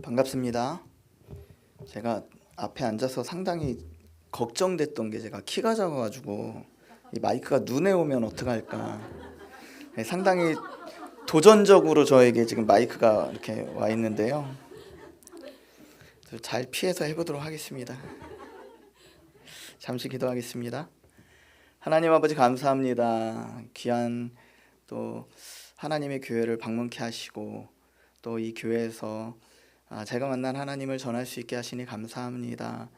반갑습니다. 제가 앞에 앉아서 상당히 걱정됐던 게 제가 키가 작아가지고 이 마이크가 눈에 오면 어떡할까. 상당히 도전적으로 저에게 지금 마이크가 이렇게 와 있는데요. 잘 피해서 해보도록 하겠습니다. 잠시 기도하겠습니다. 하나님 아버지 감사합니다. 귀한 또 하나님의 교회를 방문케 하시고 또 이 교회에서 제가 만난 하나님을 전할 수 있게 하시니 감사합니다.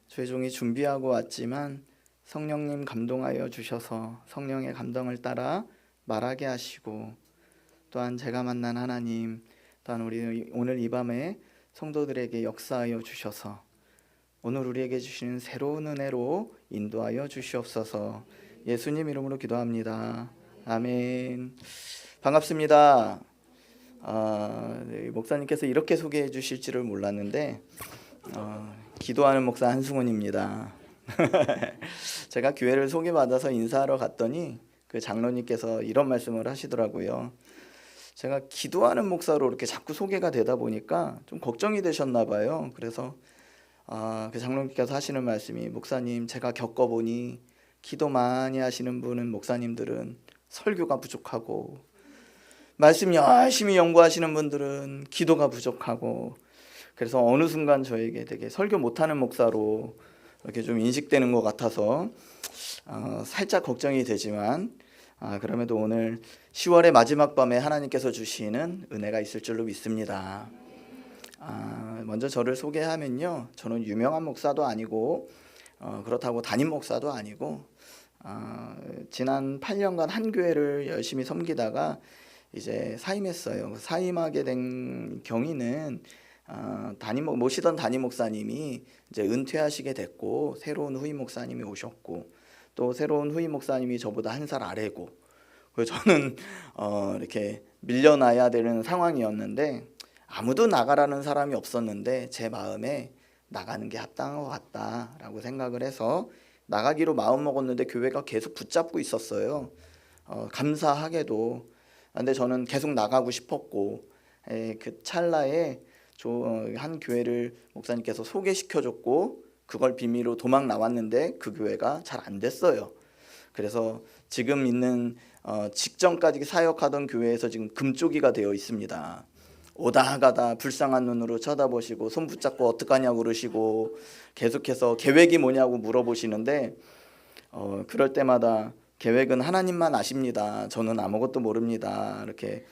최종이 준비하고 왔지만 성령님 감동하여 주셔서 성령의 감동을 따라 말하게 하시고 또한 제가 만난 하나님 또한 우리 오늘 이 밤에 성도들에게 역사하여 주셔서 오늘 우리에게 주시는 새로운 은혜로 인도하여 주시옵소서. 예수님 이름으로 기도합니다. 아멘. 반갑습니다. 목사님께서 이렇게 소개해 주실 줄을 몰랐는데 기도하는 목사 한승훈입니다. 제가 교회를 소개받아서 인사하러 갔더니 그 장로님께서 이런 말씀을 하시더라고요. 제가 기도하는 목사로 이렇게 자꾸 소개가 되다 보니까 좀 걱정이 되셨나 봐요. 그래서 그 장로님께서 하시는 말씀이, 목사님 제가 겪어보니 기도 많이 하시는 분은 목사님들은 설교가 부족하고 말씀 열심히 연구하시는 분들은 기도가 부족하고, 그래서 어느 순간 저에게 되게 설교 못하는 목사로 이렇게 좀 인식되는 것 같아서 살짝 걱정이 되지만 그럼에도 오늘 10월의 마지막 밤에 하나님께서 주시는 은혜가 있을 줄로 믿습니다. 먼저 저를 소개하면요, 저는 유명한 목사도 아니고 그렇다고 담임 목사도 아니고 지난 8년간 한 교회를 열심히 섬기다가 이제 사임했어요. 사임하게 된 경위는 모시던 담임 목사님이 이제 은퇴하시게 됐고 새로운 후임 목사님이 오셨고 또 새로운 후임 목사님이 저보다 한 살 아래고, 그래서 저는 이렇게 밀려나야 되는 상황이었는데 아무도 나가라는 사람이 없었는데 제 마음에 나가는 게 합당한 것 같다라고 생각을 해서 나가기로 마음먹었는데 교회가 계속 붙잡고 있었어요. 감사하게도. 근데 저는 계속 나가고 싶었고 그 찰나에 한 교회를 목사님께서 소개시켜줬고 그걸 비밀로 도망 나왔는데 그 교회가 잘 안 됐어요. 그래서 지금 있는 직전까지 사역하던 교회에서 지금 금쪽이가 되어 있습니다. 오다 가다 불쌍한 눈으로 쳐다보시고 손 붙잡고 어떡하냐고 그러시고 계속해서 계획이 뭐냐고 물어보시는데 그럴 때마다 계획은 하나님만 아십니다. 저는 아무것도 모릅니다. 이렇게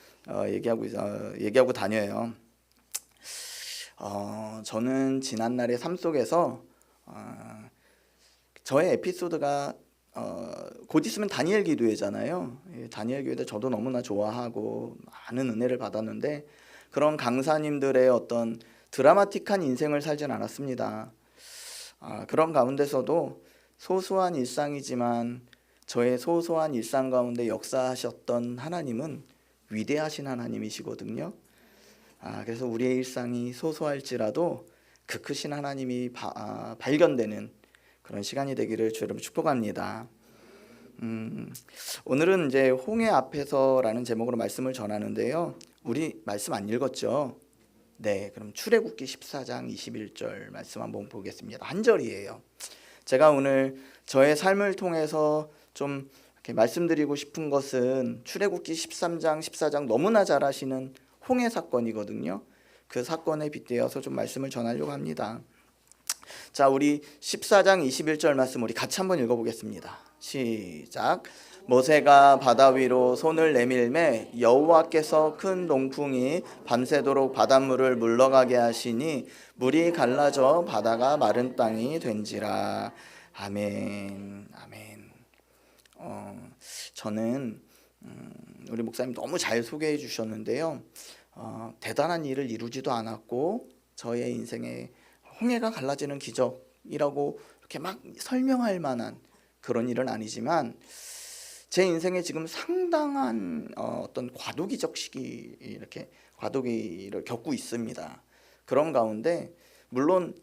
얘기하고 다녀요. 저는 지난날의 삶 속에서 저의 에피소드가 곧 있으면 다니엘 기도회잖아요. 다니엘 기도회 저도 너무나 좋아하고 많은 은혜를 받았는데 그런 강사님들의 어떤 드라마틱한 인생을 살진 않았습니다. 그런 가운데서도 소소한 일상이지만 저의 소소한 일상 가운데 역사하셨던 하나님은 위대하신 하나님이시거든요. 그래서 우리의 일상이 소소할지라도 그 크신 하나님이 발견되는 그런 시간이 되기를 주여름 축복합니다. 오늘은 이제 홍해 앞에서라는 제목으로 말씀을 전하는데요. 우리 말씀 안 읽었죠? 네, 그럼 출애굽기 14장 21절 말씀 한번 보겠습니다. 한 절이에요. 제가 오늘 저의 삶을 통해서 좀 이렇게 말씀드리고 싶은 것은 출애굽기 13장 14장 너무나 잘 아시는 홍해 사건이거든요. 그 사건에 빗대어서 좀 말씀을 전하려고 합니다. 자, 우리 14장 21절 말씀 우리 같이 한번 읽어보겠습니다. 시작. 모세가 바다 위로 손을 내밀매 여호와께서 큰 동풍이 밤새도록 바닷물을 물러가게 하시니 물이 갈라져 바다가 마른 땅이 된지라. 아멘. 아멘. 저는 우리 목사님 너무 잘 소개해 주셨는데요. 대단한 일을 이루지도 않았고 저의 인생에 홍해가 갈라지는 기적이라고 이렇게 막 설명할 만한 그런 일은 아니지만 제 인생에 지금 상당한 어떤 과도기적 시기, 이렇게 과도기를 겪고 있습니다. 그런 가운데 물론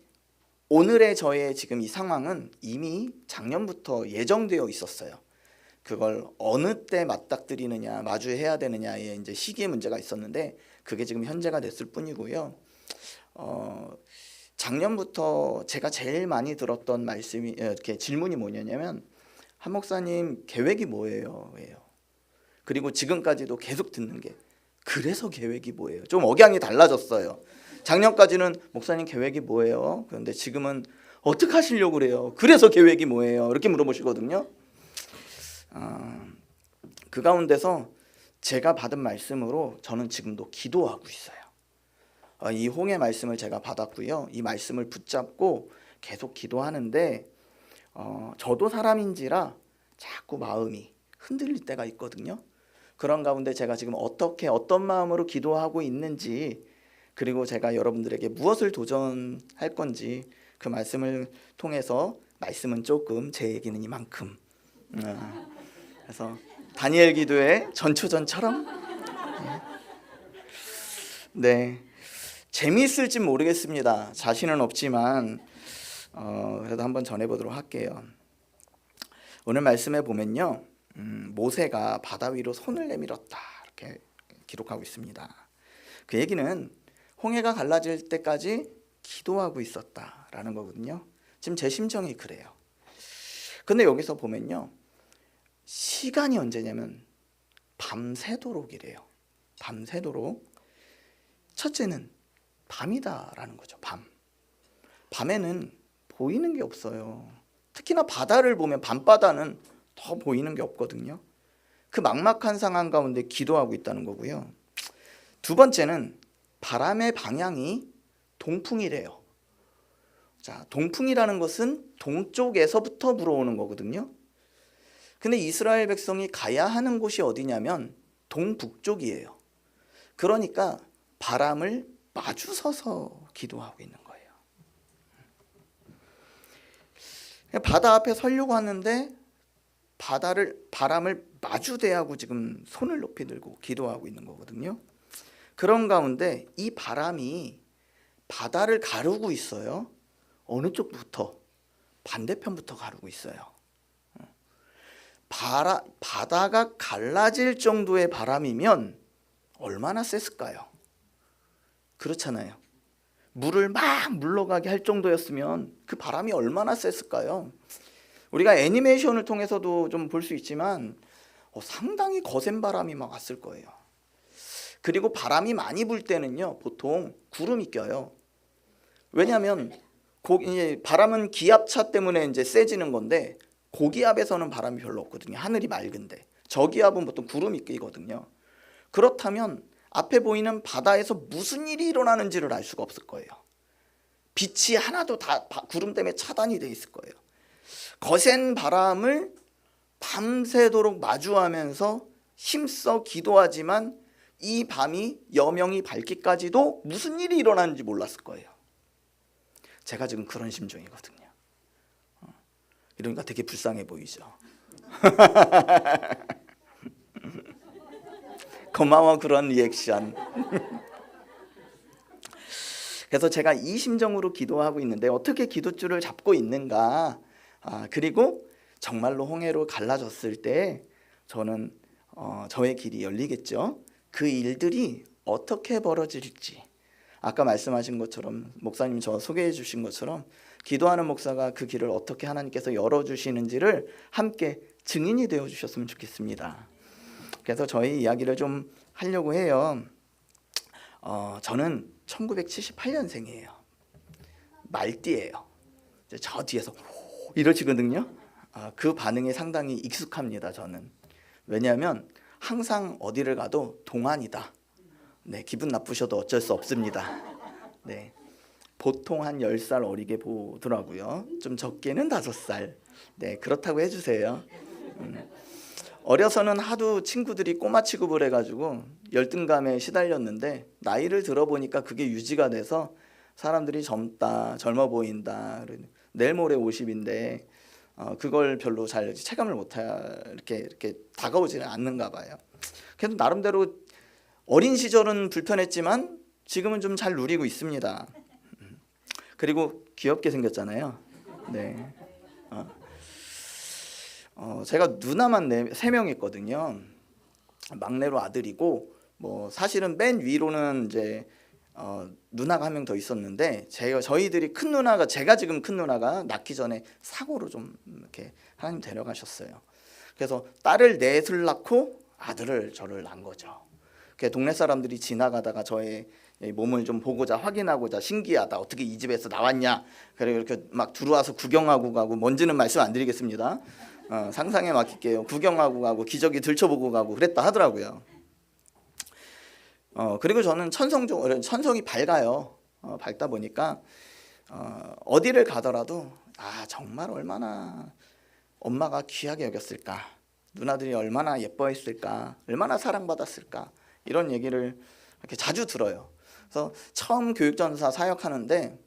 오늘의 저의 지금 이 상황은 이미 작년부터 예정되어 있었어요. 그걸 어느 때 맞닥뜨리느냐, 마주해야 되느냐의 이제 시기의 문제가 있었는데 그게 지금 현재가 됐을 뿐이고요. 작년부터 제가 제일 많이 들었던 말씀이 이렇게 질문이 뭐냐면 한 목사님 계획이 뭐예요? 예요. 그리고 지금까지도 계속 듣는 게 그래서 계획이 뭐예요? 좀 억양이 달라졌어요. 작년까지는 목사님 계획이 뭐예요? 그런데 지금은 어떻게 하시려고 그래요? 그래서 계획이 뭐예요? 이렇게 물어보시거든요. 그 가운데서 제가 받은 말씀으로 저는 지금도 기도하고 있어요. 이 홍해 말씀을 제가 받았고요. 이 말씀을 붙잡고 계속 기도하는데 저도 사람인지라 자꾸 마음이 흔들릴 때가 있거든요. 그런 가운데 제가 지금 어떤 마음으로 기도하고 있는지, 그리고 제가 여러분들에게 무엇을 도전할 건지 그 말씀을 통해서, 말씀은 조금, 제 얘기는 이만큼. 그래서 다니엘 기도의 전초전처럼 네, 재미있을지 모르겠습니다. 자신은 없지만 그래도 한번 전해보도록 할게요. 오늘 말씀에 보면요, 모세가 바다 위로 손을 내밀었다 이렇게 기록하고 있습니다. 그 얘기는 홍해가 갈라질 때까지 기도하고 있었다라는 거거든요. 지금 제 심정이 그래요. 근데 여기서 보면요, 시간이 언제냐면 밤새도록이래요. 밤새도록. 첫째는 밤이다라는 거죠. 밤에는 보이는 게 없어요. 특히나 바다를 보면 밤바다는 더 보이는 게 없거든요. 그 막막한 상황 가운데 기도하고 있다는 거고요. 두 번째는 바람의 방향이 동풍이래요. 자, 동풍이라는 것은 동쪽에서부터 불어오는 거거든요. 근데 이스라엘 백성이 가야 하는 곳이 어디냐면 동북쪽이에요. 그러니까 바람을 마주서서 기도하고 있는 거예요. 바다 앞에 서려고 하는데 바람을 마주대하고 지금 손을 높이 들고 기도하고 있는 거거든요. 그런 가운데 이 바람이 바다를 가르고 있어요. 어느 쪽부터? 반대편부터 가르고 있어요. 바다가 갈라질 정도의 바람이면 얼마나 셌을까요? 그렇잖아요. 물을 막 물러가게 할 정도였으면 그 바람이 얼마나 셌을까요? 우리가 애니메이션을 통해서도 좀 볼 수 있지만 상당히 거센 바람이 막 왔을 거예요. 그리고 바람이 많이 불 때는요, 보통 구름이 껴요. 왜냐하면 바람은 기압차 때문에 이제 세지는 건데, 고기압에서는 바람이 별로 없거든요. 하늘이 맑은데. 저기압은 보통 구름이 끼거든요. 그렇다면 앞에 보이는 바다에서 무슨 일이 일어나는지를 알 수가 없을 거예요. 빛이 하나도 다 구름 때문에 차단이 돼 있을 거예요. 거센 바람을 밤새도록 마주하면서 힘써 기도하지만 이 밤이 여명이 밝기까지도 무슨 일이 일어나는지 몰랐을 거예요. 제가 지금 그런 심정이거든요. 이러니까 되게 불쌍해 보이죠. 고마워, 그런 리액션. 그래서 제가 이 심정으로 기도하고 있는데 어떻게 기도줄을 잡고 있는가, 그리고 정말로 홍해로 갈라졌을 때 저는 저의 길이 열리겠죠. 그 일들이 어떻게 벌어질지, 아까 말씀하신 것처럼, 목사님 저 소개해 주신 것처럼 기도하는 목사가 그 길을 어떻게 하나님께서 열어주시는지를 함께 증인이 되어 주셨으면 좋겠습니다. 그래서 저희 이야기를 좀 하려고 해요. 저는 1978년생이에요. 말띠예요. 저 뒤에서 이러시거든요. 그 반응이 상당히 익숙합니다. 저는. 왜냐하면 항상 어디를 가도 동안이다. 네, 기분 나쁘셔도 어쩔 수 없습니다. 네, 보통 한 10살 어리게 보더라고요. 좀 적게는 5살. 네, 그렇다고 해주세요. 어려서는 하도 친구들이 꼬마 취급을 해가지고 열등감에 시달렸는데, 나이를 들어보니까 그게 유지가 돼서 사람들이 젊어 보인다, 내일 모레 50인데 그걸 별로 잘 체감을 이렇게 다가오지는 않는가 봐요. 그래도 나름대로 어린 시절은 불편했지만 지금은 좀 잘 누리고 있습니다. 그리고 귀엽게 생겼잖아요. 네. 제가 누나만 3명 있거든요. 막내로 아들이고, 뭐 사실은 맨 위로는 이제 누나가 한 명 더 있었는데 저희들이 큰 누나가 제가 지금 큰 누나가 낳기 전에 사고로 좀 이렇게 하나님 데려가셨어요. 그래서 딸을 넷을 낳고 아들을 저를 낳은 거죠. 동네 사람들이 지나가다가 저의 몸을 좀 보고자 확인하고자 신기하다. 어떻게 이 집에서 나왔냐. 그래 이렇게 막 들어와서 구경하고 가고 뭔지는 말씀 안 드리겠습니다. 상상에 맡길게요. 구경하고 가고 기저귀 들춰보고 가고 그랬다 하더라고요. 그리고 저는 천성이 밝아요. 밝다 보니까 어디를 가더라도 정말 얼마나 엄마가 귀하게 여겼을까. 누나들이 얼마나 예뻐했을까. 얼마나 사랑받았을까. 이런 얘기를 이렇게 자주 들어요. 그래서 처음 교육전사 사역하는데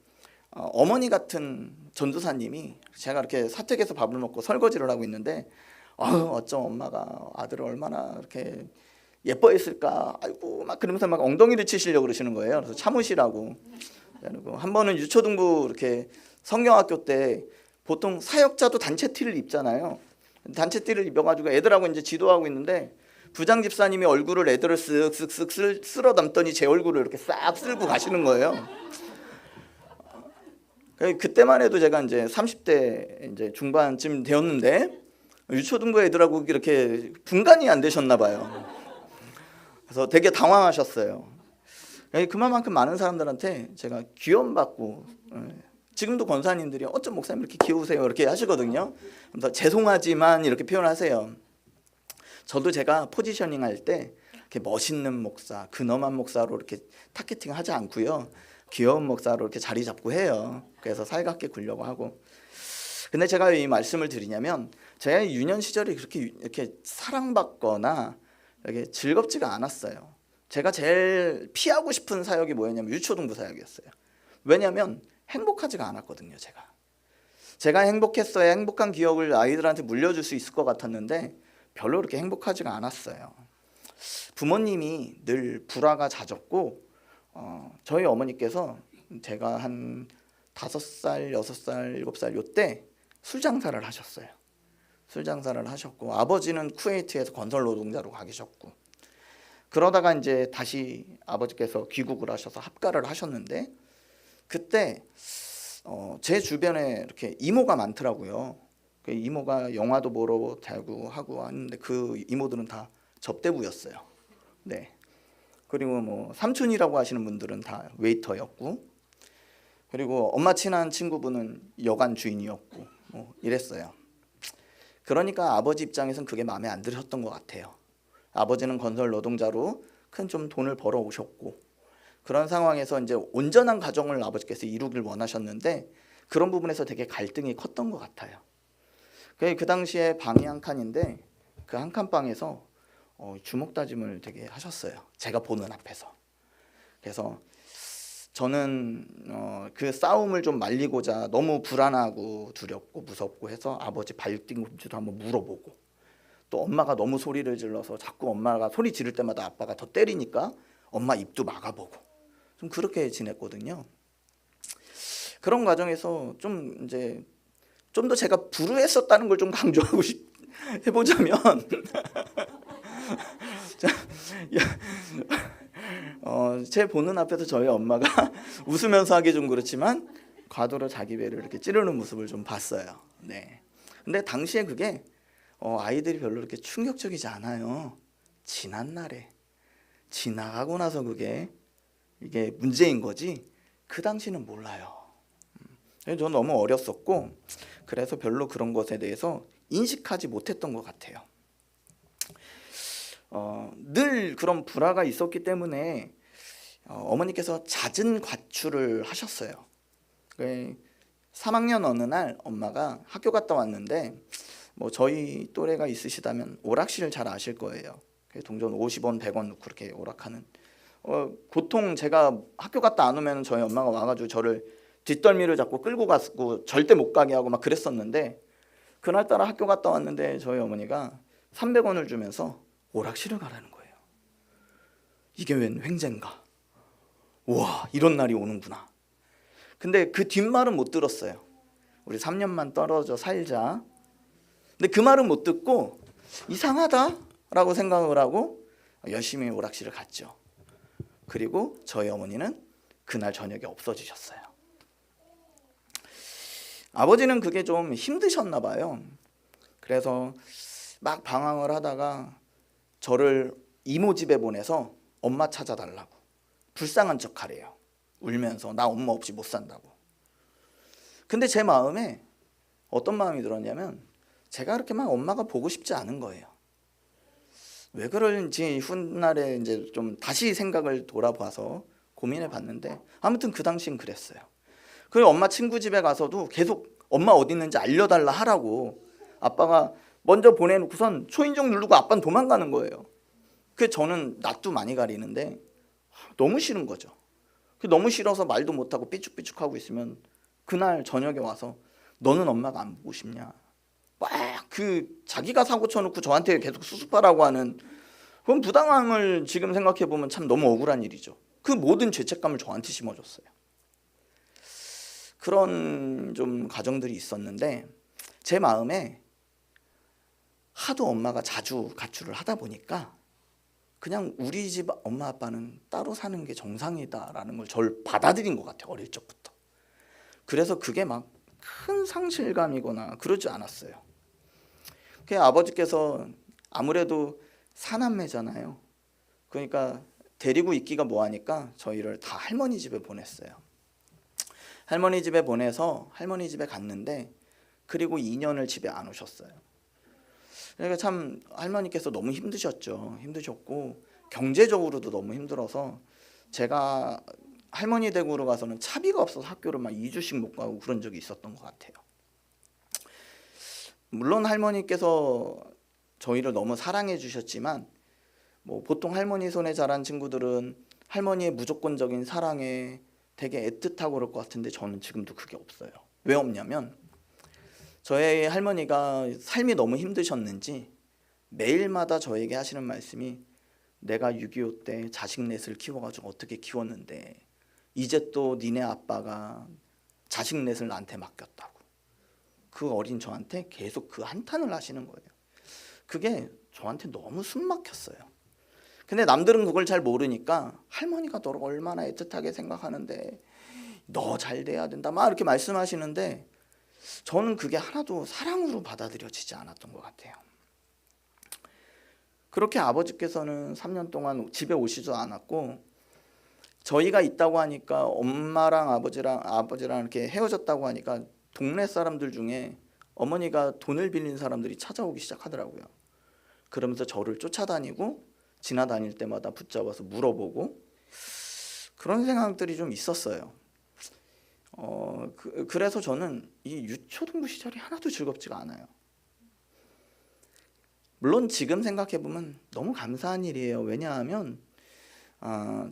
어머니 같은 전도사님이 제가 이렇게 사택에서 밥을 먹고 설거지를 하고 있는데 어쩜 엄마가 아들을 얼마나 이렇게 예뻐했을까. 아이고 막 그러면서 막 엉덩이를 치시려고 그러시는 거예요. 그래서 참으시라고. 그리고 한 번은 유초등부 이렇게 성경학교 때 보통 사역자도 단체 티를 입잖아요. 단체 티를 입어가지고 애들하고 이제 지도하고 있는데 부장 집사님이 얼굴을 애들을 쓱쓱쓱 쓸어 담더니 제 얼굴을 이렇게 싹 쓸고 가시는 거예요. 그때만 해도 제가 이제 30대 이제 중반쯤 되었는데 유초등부 애들하고 이렇게 분간이 안 되셨나 봐요. 그래서 되게 당황하셨어요. 그만큼 많은 사람들한테 제가 귀염받고 지금도 권사님들이 어쩜 목사님 이렇게 귀여우세요 이렇게 하시거든요. 그래서 죄송하지만 이렇게 표현하세요. 저도 제가 포지셔닝 할 때 이렇게 멋있는 목사, 근엄한 목사로 이렇게 타겟팅 하지 않고요. 귀여운 목사로 이렇게 자리 잡고 해요. 그래서 살갑게 굴려고 하고. 근데 제가 이 말씀을 드리냐면 제가 유년 시절이 그렇게 이렇게 사랑받거나 이렇게 즐겁지가 않았어요. 제가 제일 피하고 싶은 사역이 뭐였냐면 유초등부 사역이었어요. 왜냐하면 행복하지가 않았거든요. 제가 행복했어야 행복한 기억을 아이들한테 물려줄 수 있을 것 같았는데 별로 그렇게 행복하지가 않았어요. 부모님이 늘 불화가 잦았고 저희 어머니께서 제가 한 5살, 6살, 7살 요때 술 장사를 하셨어요. 술 장사를 하셨고 아버지는 쿠웨이트에서 건설 노동자로 가 계셨고 그러다가 이제 다시 아버지께서 귀국을 하셔서 합가를 하셨는데 그때 제 주변에 이렇게 이모가 많더라고요. 그 이모가 영화도 보러 대고 하고 하는데 그 이모들은 다 접대부였어요. 네. 그리고 뭐 삼촌이라고 하시는 분들은 다 웨이터였고 그리고 엄마 친한 친구분은 여관 주인이었고 뭐 이랬어요. 그러니까 아버지 입장에서는 그게 마음에 안 들으셨던 것 같아요. 아버지는 건설 노동자로 큰 좀 돈을 벌어 오셨고 그런 상황에서 이제 온전한 가정을 아버지께서 이루길 원하셨는데 그런 부분에서 되게 갈등이 컸던 것 같아요. 그 당시에 방이 한 칸인데 그 한 칸 방에서 주먹 다짐을 되게 하셨어요. 제가 보는 앞에서. 그래서 저는 그 싸움을 좀 말리고자 너무 불안하고 두렵고 무섭고 해서 아버지 발뒤꿈치도 한번 물어보고 또 엄마가 너무 소리를 질러서 자꾸 엄마가 소리 지를 때마다 아빠가 더 때리니까 엄마 입도 막아보고 좀 그렇게 지냈거든요. 그런 과정에서 좀 더 제가 불우했었다는 걸 좀 강조하고 해보자면 제 보는 앞에서 저희 엄마가 웃으면서 하기 좀 그렇지만 과도로 자기 배를 이렇게 찌르는 모습을 좀 봤어요. 네. 근데 당시에 그게 아이들이 별로 이렇게 충격적이지 않아요. 지난 날에 지나가고 나서 이게 문제인 거지 그 당시는 몰라요. 저는 너무 어렸었고 그래서 별로 그런 것에 대해서 인식하지 못했던 것 같아요. 늘 그런 불화가 있었기 때문에 어머니께서 잦은 과출을 하셨어요. 3학년 어느 날 엄마가 학교 갔다 왔는데 뭐 저희 또래가 있으시다면 오락실 잘 아실 거예요. 동전 50원, 100원 넣고 그렇게 오락하는. 보통 제가 학교 갔다 안 오면 저희 엄마가 와가지고 저를 뒷덜미를 잡고 끌고 갔고 절대 못 가게 하고 막 그랬었는데 그날따라 학교 갔다 왔는데 저희 어머니가 300원을 주면서 오락실을 가라는 거예요. 이게 웬 횡재인가. 우와 이런 날이 오는구나. 근데 그 뒷말은 못 들었어요. 우리 3년만 떨어져 살자. 근데 그 말은 못 듣고 이상하다라고 생각을 하고 열심히 오락실을 갔죠. 그리고 저희 어머니는 그날 저녁에 없어지셨어요. 아버지는 그게 좀 힘드셨나 봐요. 그래서 막 방황을 하다가 저를 이모 집에 보내서 엄마 찾아달라고 불쌍한 척하래요. 울면서 나 엄마 없이 못 산다고. 근데 제 마음에 어떤 마음이 들었냐면 제가 그렇게 막 엄마가 보고 싶지 않은 거예요. 왜 그런지 훗날에 이제 좀 다시 생각을 돌아봐서 고민해 봤는데 아무튼 그 당시엔 그랬어요. 그리고 엄마 친구 집에 가서도 계속 엄마 어디 있는지 알려달라 하라고 아빠가 먼저 보내놓고선 초인종 누르고 아빠는 도망가는 거예요. 그 저는 낯도 많이 가리는데 너무 싫은 거죠. 너무 싫어서 말도 못하고 삐죽삐죽하고 있으면 그날 저녁에 와서 너는 엄마가 안 보고 싶냐, 막 그 자기가 사고 쳐놓고 저한테 계속 수습하라고 하는 그건 부당함을 지금 생각해 보면 참 너무 억울한 일이죠. 그 모든 죄책감을 저한테 심어줬어요. 그런 좀 가정들이 있었는데 제 마음에 하도 엄마가 자주 가출을 하다 보니까 그냥 우리 집 엄마 아빠는 따로 사는 게 정상이다라는 걸 저를 받아들인 것 같아요. 어릴 적부터. 그래서 그게 막 큰 상실감이거나 그러지 않았어요. 그 아버지께서 아무래도 사남매잖아요. 그러니까 데리고 있기가 뭐하니까 저희를 다 할머니 집에 보냈어요. 할머니 집에 보내서 할머니 집에 갔는데 그리고 2년을 집에 안 오셨어요. 그러니까 참 할머니께서 너무 힘드셨죠. 힘드셨고 경제적으로도 너무 힘들어서 제가 할머니 댁으로 가서는 차비가 없어서 학교를 막 2주씩 못 가고 그런 적이 있었던 것 같아요. 물론 할머니께서 저희를 너무 사랑해 주셨지만 뭐 보통 할머니 손에 자란 친구들은 할머니의 무조건적인 사랑에 되게 애틋하고 그럴 것 같은데 저는 지금도 그게 없어요. 왜 없냐면 저희 할머니가 삶이 너무 힘드셨는지 매일마다 저에게 하시는 말씀이 내가 6.25 때 자식 넷을 키워가지고 어떻게 키웠는데 이제 또 니네 아빠가 자식 넷을 나한테 맡겼다고. 그 어린 저한테 계속 그 한탄을 하시는 거예요. 그게 저한테 너무 숨 막혔어요. 근데 남들은 그걸 잘 모르니까 할머니가 너를 얼마나 애틋하게 생각하는데 너 잘 돼야 된다 막 이렇게 말씀하시는데 저는 그게 하나도 사랑으로 받아들여지지 않았던 것 같아요. 그렇게 아버지께서는 3년 동안 집에 오시지도 않았고 저희가 있다고 하니까 엄마랑 아버지랑 이렇게 헤어졌다고 하니까 동네 사람들 중에 어머니가 돈을 빌린 사람들이 찾아오기 시작하더라고요. 그러면서 저를 쫓아다니고 지나다닐 때마다 붙잡아서 물어보고 그런 생각들이 좀 있었어요. 그래서 저는 이 유초등부 시절이 하나도 즐겁지가 않아요. 물론 지금 생각해보면 너무 감사한 일이에요. 왜냐하면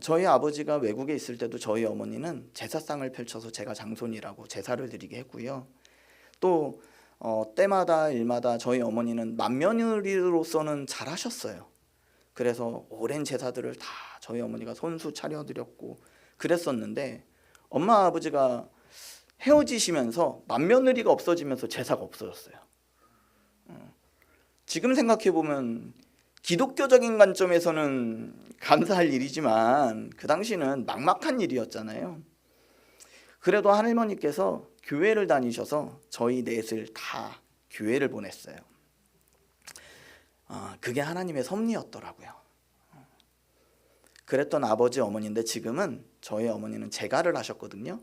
저희 아버지가 외국에 있을 때도 저희 어머니는 제사상을 펼쳐서 제가 장손이라고 제사를 드리게 했고요. 또 때마다 일마다 저희 어머니는 맏며느리로서는 잘하셨어요. 그래서 오랜 제사들을 다 저희 어머니가 손수 차려드렸고 그랬었는데 엄마 아버지가 헤어지시면서 맏며느리가 없어지면서 제사가 없어졌어요. 지금 생각해보면 기독교적인 관점에서는 감사할 일이지만 그 당시는 막막한 일이었잖아요. 그래도 할머니께서 교회를 다니셔서 저희 넷을 다 교회를 보냈어요. 그게 하나님의 섭리였더라고요. 그랬던 아버지 어머니인데 지금은 저희 어머니는 재가를 하셨거든요.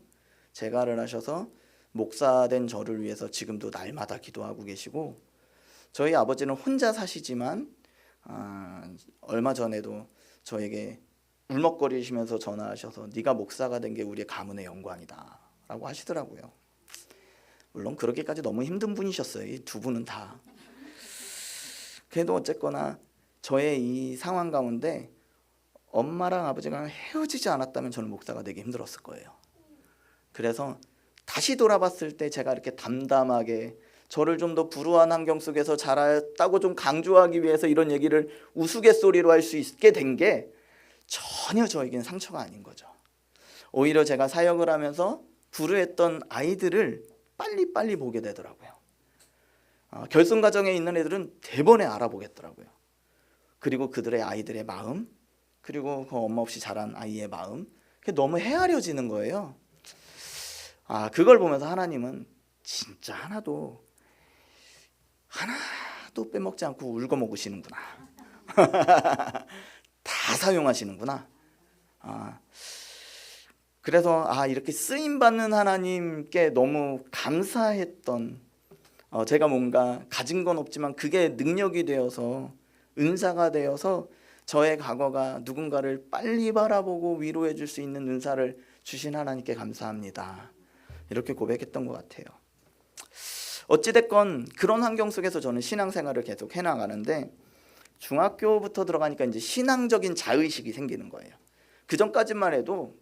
재가를 하셔서 목사된 저를 위해서 지금도 날마다 기도하고 계시고 저희 아버지는 혼자 사시지만 얼마 전에도 저에게 울먹거리시면서 전화하셔서 네가 목사가 된 게 우리의 가문의 영광이다 라고 하시더라고요. 물론 그렇게까지 너무 힘든 분이셨어요. 이 두 분은 다. 그래도 어쨌거나 저의 이 상황 가운데 엄마랑 아버지가 헤어지지 않았다면 저는 목사가 되기 힘들었을 거예요. 그래서 다시 돌아봤을 때 제가 이렇게 담담하게 저를 좀 더 불우한 환경 속에서 자랐다고 좀 강조하기 위해서 이런 얘기를 우스갯소리로 할 수 있게 된 게 전혀 저에겐 상처가 아닌 거죠. 오히려 제가 사역을 하면서 불우했던 아이들을 빨리빨리 보게 되더라고요. 결손 가정에 있는 애들은 대번에 알아보겠더라고요. 그리고 그들의 아이들의 마음, 그리고 그 엄마 없이 자란 아이의 마음, 그게 너무 헤아려지는 거예요. 그걸 보면서 하나님은 진짜 하나도 빼먹지 않고 울고 먹으시는구나. 다 사용하시는구나. 그래서 이렇게 쓰임받는 하나님께 너무 감사했던, 제가 뭔가 가진 건 없지만 그게 능력이 되어서, 은사가 되어서 저의 과거가 누군가를 빨리 바라보고 위로해 줄 수 있는 은사를 주신 하나님께 감사합니다. 이렇게 고백했던 것 같아요. 어찌됐건 그런 환경 속에서 저는 신앙생활을 계속 해나가는데, 중학교부터 들어가니까 이제 신앙적인 자의식이 생기는 거예요. 그 전까지만 해도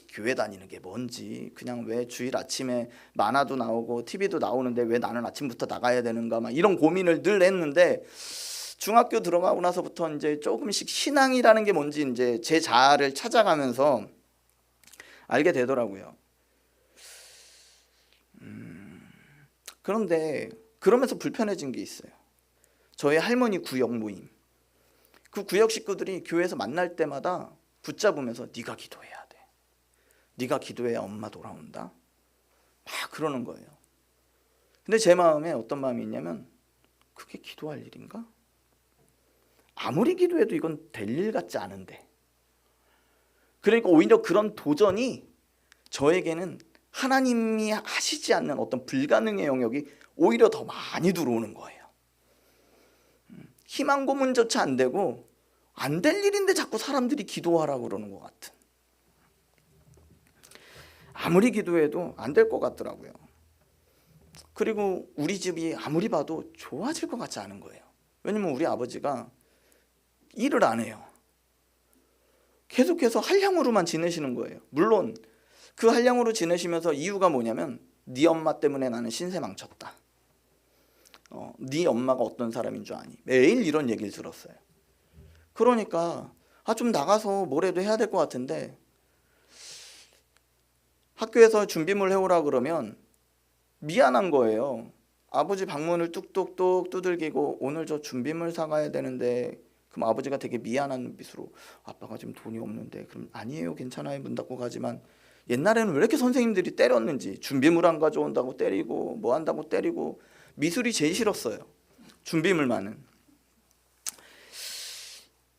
교회 다니는 게 뭔지, 그냥 왜 주일 아침에 만화도 나오고 TV도 나오는데 왜 나는 아침부터 나가야 되는가, 막 이런 고민을 늘 했는데, 중학교 들어가고 나서부터 이제 조금씩 신앙이라는 게 뭔지 이제 제 자아를 찾아가면서 알게 되더라고요. 그런데 그러면서 불편해진 게 있어요. 저희 할머니 구역 모임, 그 구역 식구들이 교회에서 만날 때마다 붙잡으면서 네가 기도해야 돼, 네가 기도해야 엄마 돌아온다, 막 그러는 거예요. 근데 제 마음에 어떤 마음이 있냐면, 그게 기도할 일인가? 아무리 기도해도 이건 될 일 같지 않은데. 그러니까 오히려 그런 도전이 저에게는 하나님이 하시지 않는 어떤 불가능의 영역이 오히려 더 많이 들어오는 거예요. 희망 고문조차 안 되고 안 될 일인데 자꾸 사람들이 기도하라고 그러는 것 같은, 아무리 기도해도 안 될 것 같더라고요. 그리고 우리 집이 아무리 봐도 좋아질 것 같지 않은 거예요. 왜냐면 우리 아버지가 일을 안 해요. 계속해서 한량으로만 지내시는 거예요. 물론 그 한량으로 지내시면서 이유가 뭐냐면, 네 엄마 때문에 나는 신세 망쳤다, 네 엄마가 어떤 사람인 줄 아니, 매일 이런 얘기를 들었어요. 그러니까 좀 나가서 뭐라도 해야 될 것 같은데, 학교에서 준비물 해오라 그러면 미안한 거예요. 아버지 방문을 뚝뚝뚝 두들기고 오늘 저 준비물 사가야 되는데, 그럼 아버지가 되게 미안한 눈빛으로 아빠가 지금 돈이 없는데, 그럼 아니에요 괜찮아요 문 닫고 가지만, 옛날에는 왜 이렇게 선생님들이 때렸는지, 준비물 안 가져온다고 때리고 뭐 한다고 때리고, 미술이 제일 싫었어요, 준비물만은.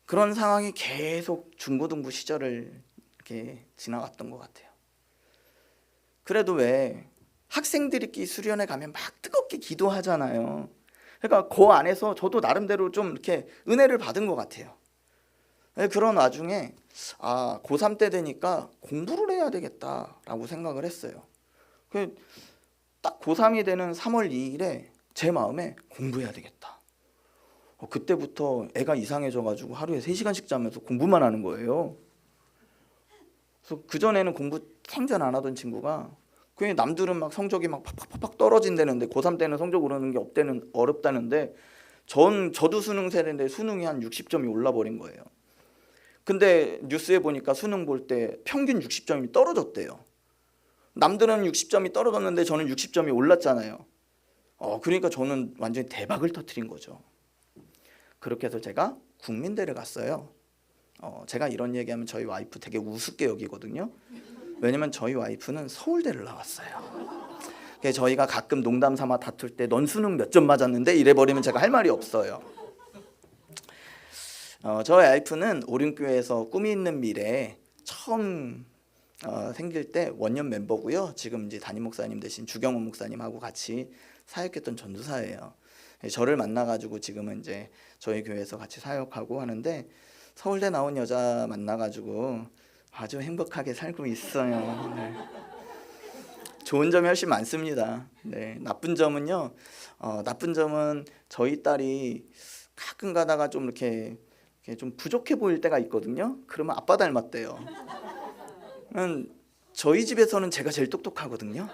그런 상황이 계속 중고등부 시절을 이렇게 지나갔던 것 같아요. 그래도 왜 학생들끼리 수련회 가면 막 뜨겁게 기도하잖아요. 그러니까 그 안에서 저도 나름대로 좀 이렇게 은혜를 받은 것 같아요. 그런 와중에 고3 때 되니까 공부를 해야 되겠다라고 생각을 했어요. 딱 고3이 되는 3월 2일에 제 마음에 공부해야 되겠다. 그때부터 애가 이상해져가지고 하루에 3시간씩 자면서 공부만 하는 거예요. 그래서 그전에는 공부 생전 안 하던 친구가, 그냥 남들은 막 성적이 막 팍팍팍 떨어진다는데, 고3 때는 성적 오르는 게 없다는, 어렵다는데, 저도 수능 세대인데 수능이 한 60점이 올라버린 거예요. 근데 뉴스에 보니까 수능 볼 때 평균 60점이 떨어졌대요. 남들은 60점이 떨어졌는데 저는 60점이 올랐잖아요. 그러니까 저는 완전히 대박을 터뜨린 거죠. 그렇게 해서 제가 국민대를 갔어요. 제가 이런 얘기하면 저희 와이프 되게 우습게 여기거든요. 왜냐면 저희 와이프는 서울대를 나왔어요. 그래서 저희가 가끔 농담 삼아 다툴 때 넌 수능 몇 점 맞았는데 이래버리면 제가 할 말이 없어요. 저희 와이프는 오륜교회에서 꿈이 있는 미래 처음 생길 때 원년 멤버고요. 지금 이제 담임 목사님 대신 주경훈 목사님하고 같이 사역했던 전도사예요. 저를 만나가지고 지금은 이제 저희 교회에서 같이 사역하고 하는데, 서울대 나온 여자 만나가지고 아주 행복하게 살고 있어요. 네. 좋은 점이 훨씬 많습니다. 네. 나쁜 점은요. 나쁜 점은 저희 딸이 가끔 가다가 좀 이렇게 좀 부족해 보일 때가 있거든요. 그러면 아빠 닮았대요. 저희 집에서는 제가 제일 똑똑하거든요.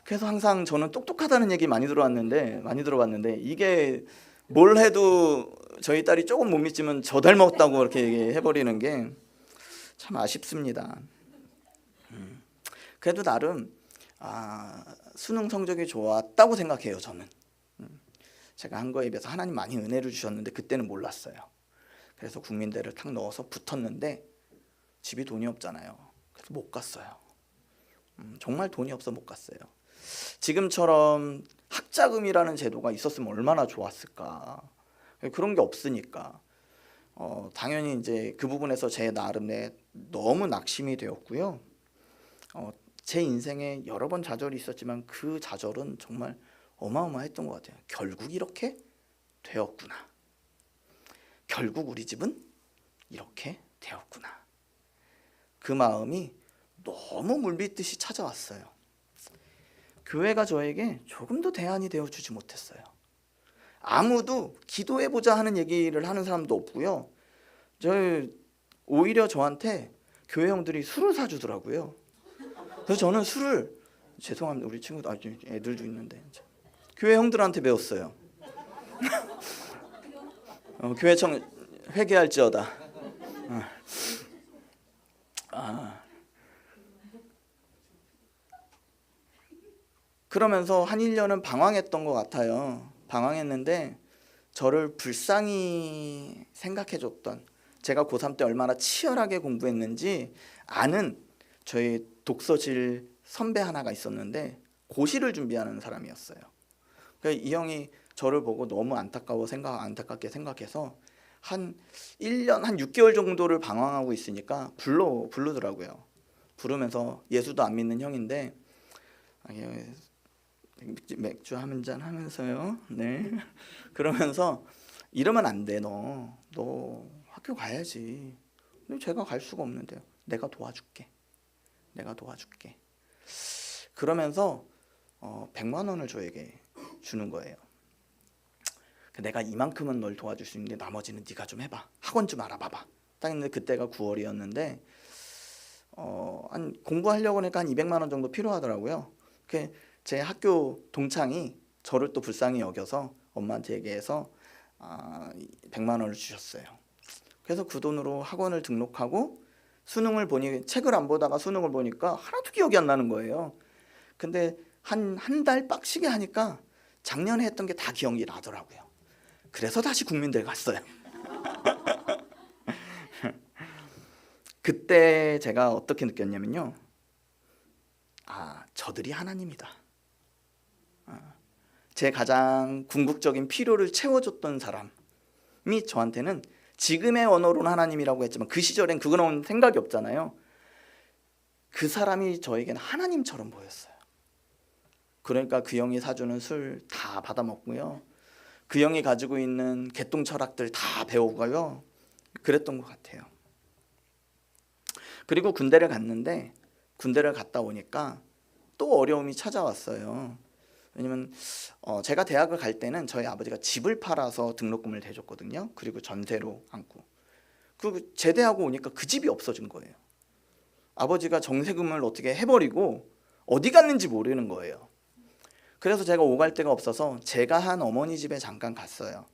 그래서 항상 저는 똑똑하다는 얘기 많이 들어봤는데 이게 뭘 해도 저희 딸이 조금 못 믿지만 저 닮았다고 이렇게 얘기해버리는 게 참 아쉽습니다. 그래도 나름 수능 성적이 좋았다고 생각해요. 저는 제가 한 거에 비해서 하나님 많이 은혜를 주셨는데 그때는 몰랐어요. 그래서 국민대를 탁 넣어서 붙었는데 집이 돈이 없잖아요. 그래서 못 갔어요. 정말 돈이 없어 못 갔어요. 지금처럼 학자금이라는 제도가 있었으면 얼마나 좋았을까. 그런 게 없으니까 당연히 이제 그 부분에서 제 나름의 너무 낙심이 되었고요. 제 인생에 여러 번 좌절이 있었지만 그 좌절은 정말 어마어마했던 것 같아요. 결국 이렇게 되었구나. 결국 우리 집은 이렇게 되었구나. 그 마음이 너무 물밀듯이 찾아왔어요. 교회가 저에게 조금도 대안이 되어주지 못했어요. 아무도 기도해보자 하는 얘기를 하는 사람도 없고요. 오히려 저한테 교회 형들이 술을 사주더라고요. 그래서 저는 술을, 죄송합니다, 우리 친구도 애들도 있는데 교회 형들한테 배웠어요. 교회청 회개할지어다. 그러면서 한 1년은 방황했던 것 같아요. 방황했는데 저를 불쌍히 생각해줬던, 제가 고3 때 얼마나 치열하게 공부했는지 아는 저희 독서실 선배 하나가 있었는데 고시를 준비하는 사람이었어요. 그러니까 이 형이 저를 보고 너무 안타깝게 생각해서 한 1년, 한 6개월 정도를 방황하고 있으니까 부르더라고요. 부르면서 예수도 안 믿는 형인데 맥주 한 잔 하면서요. 네. 그러면서 이러면 안 돼. 너 학교 가야지. 근데 제가 갈 수가 없는데요. 내가 도와줄게. 그러면서 100만 원을 저에게 주는 거예요. 내가 이만큼은 널 도와줄 수 있는데 나머지는 네가 좀 해봐. 학원 좀 알아봐봐. 딱 했는데 그때가 9월이었는데 한 공부하려고 하니까 한 200만 원 정도 필요하더라고요. 제 학교 동창이 저를 또 불쌍히 여겨서 엄마한테 얘기해서 100만 원을 주셨어요. 그래서 그 돈으로 학원을 등록하고 수능을 보니, 책을 안 보다가 수능을 보니까 하나도 기억이 안 나는 거예요. 근데 한 달 빡시게 하니까 작년에 했던 게 다 기억이 나더라고요. 그래서 다시 국민대 갔어요. 그때 제가 어떻게 느꼈냐면요. 저들이 하나님이다. 제 가장 궁극적인 필요를 채워줬던 사람이 저한테는, 지금의 언어로는 하나님이라고 했지만 그 시절엔 그거는 생각이 없잖아요. 그 사람이 저에게는 하나님처럼 보였어요. 그러니까 그 형이 사주는 술 다 받아 먹고요. 그 형이 가지고 있는 개똥 철학들 다 배우고요. 그랬던 것 같아요. 그리고 군대를 갔는데, 군대를 갔다 오니까 또 어려움이 찾아왔어요. 왜냐면 제가 대학을 갈 때는 저희 아버지가 집을 팔아서 등록금을 대줬거든요. 그리고 전세로 안고. 그 제대하고 오니까 그 집이 없어진 거예요. 아버지가 정세금을 어떻게 해버리고 어디 갔는지 모르는 거예요. 그래서 제가 오갈 데가 없어서 제가 한 어머니 집에 잠깐 갔어요.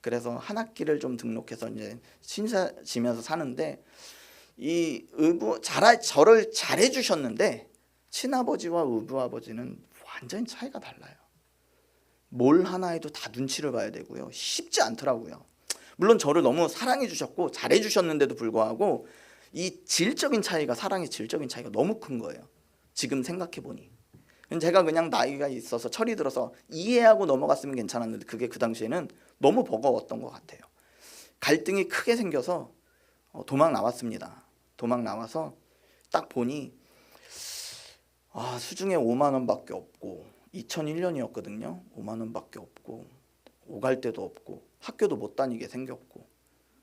그래서 한 학기를 좀 등록해서 이제 신사 지면서 사는데, 저를 잘해주셨는데 친아버지와 의부아버지는 완전히 차이가 달라요. 뭘 하나 해도 다 눈치를 봐야 되고요. 쉽지 않더라고요. 물론 저를 너무 사랑해 주셨고 잘해 주셨는데도 불구하고 사랑의 질적인 차이가 너무 큰 거예요. 지금 생각해 보니. 제가 그냥 나이가 있어서 철이 들어서 이해하고 넘어갔으면 괜찮았는데 그게 그 당시에는 너무 버거웠던 것 같아요. 갈등이 크게 생겨서 도망 나왔습니다. 도망 나와서 딱 보니 수중에 5만 원밖에 없고, 2001년이었거든요. 5만 원밖에 없고, 오갈 데도 없고, 학교도 못 다니게 생겼고,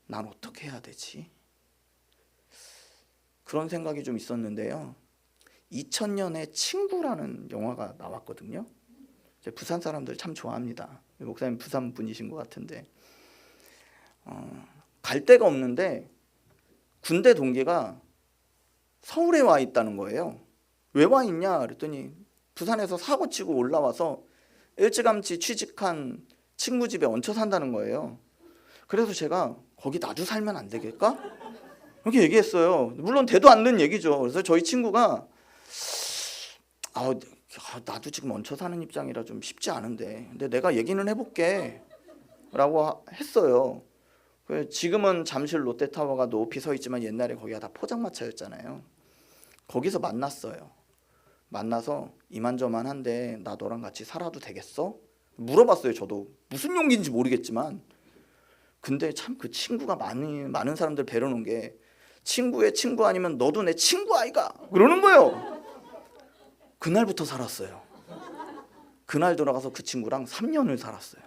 난 어떻게 해야 되지? 그런 생각이 좀 있었는데요. 2000년에 친구라는 영화가 나왔거든요. 부산 사람들 참 좋아합니다. 목사님 부산 분이신 것 같은데, 갈 데가 없는데 군대 동기가 서울에 와 있다는 거예요. 왜 와 있냐 그랬더니 부산에서 사고 치고 올라와서 일찌감치 취직한 친구 집에 얹혀 산다는 거예요. 그래서 제가 거기 나도 살면 안 되겠까? 이렇게 얘기했어요. 물론 되도 않는 얘기죠. 그래서 저희 친구가 나도 지금 얹혀 사는 입장이라 좀 쉽지 않은데, 근데 내가 얘기는 해볼게 라고 했어요. 지금은 잠실 롯데타워가 높이 서 있지만 옛날에 거기가 다 포장마차였잖아요. 거기서 만났어요. 만나서 이만저만한데 나 너랑 같이 살아도 되겠어? 물어봤어요. 저도 무슨 용기인지 모르겠지만. 근데 참 그 친구가 많은 사람들 뵈러놓은 게 친구의 친구 아니면 너도 내 친구 아이가? 그러는 거예요. 그날부터 살았어요. 그날 돌아가서 그 친구랑 3년을 살았어요.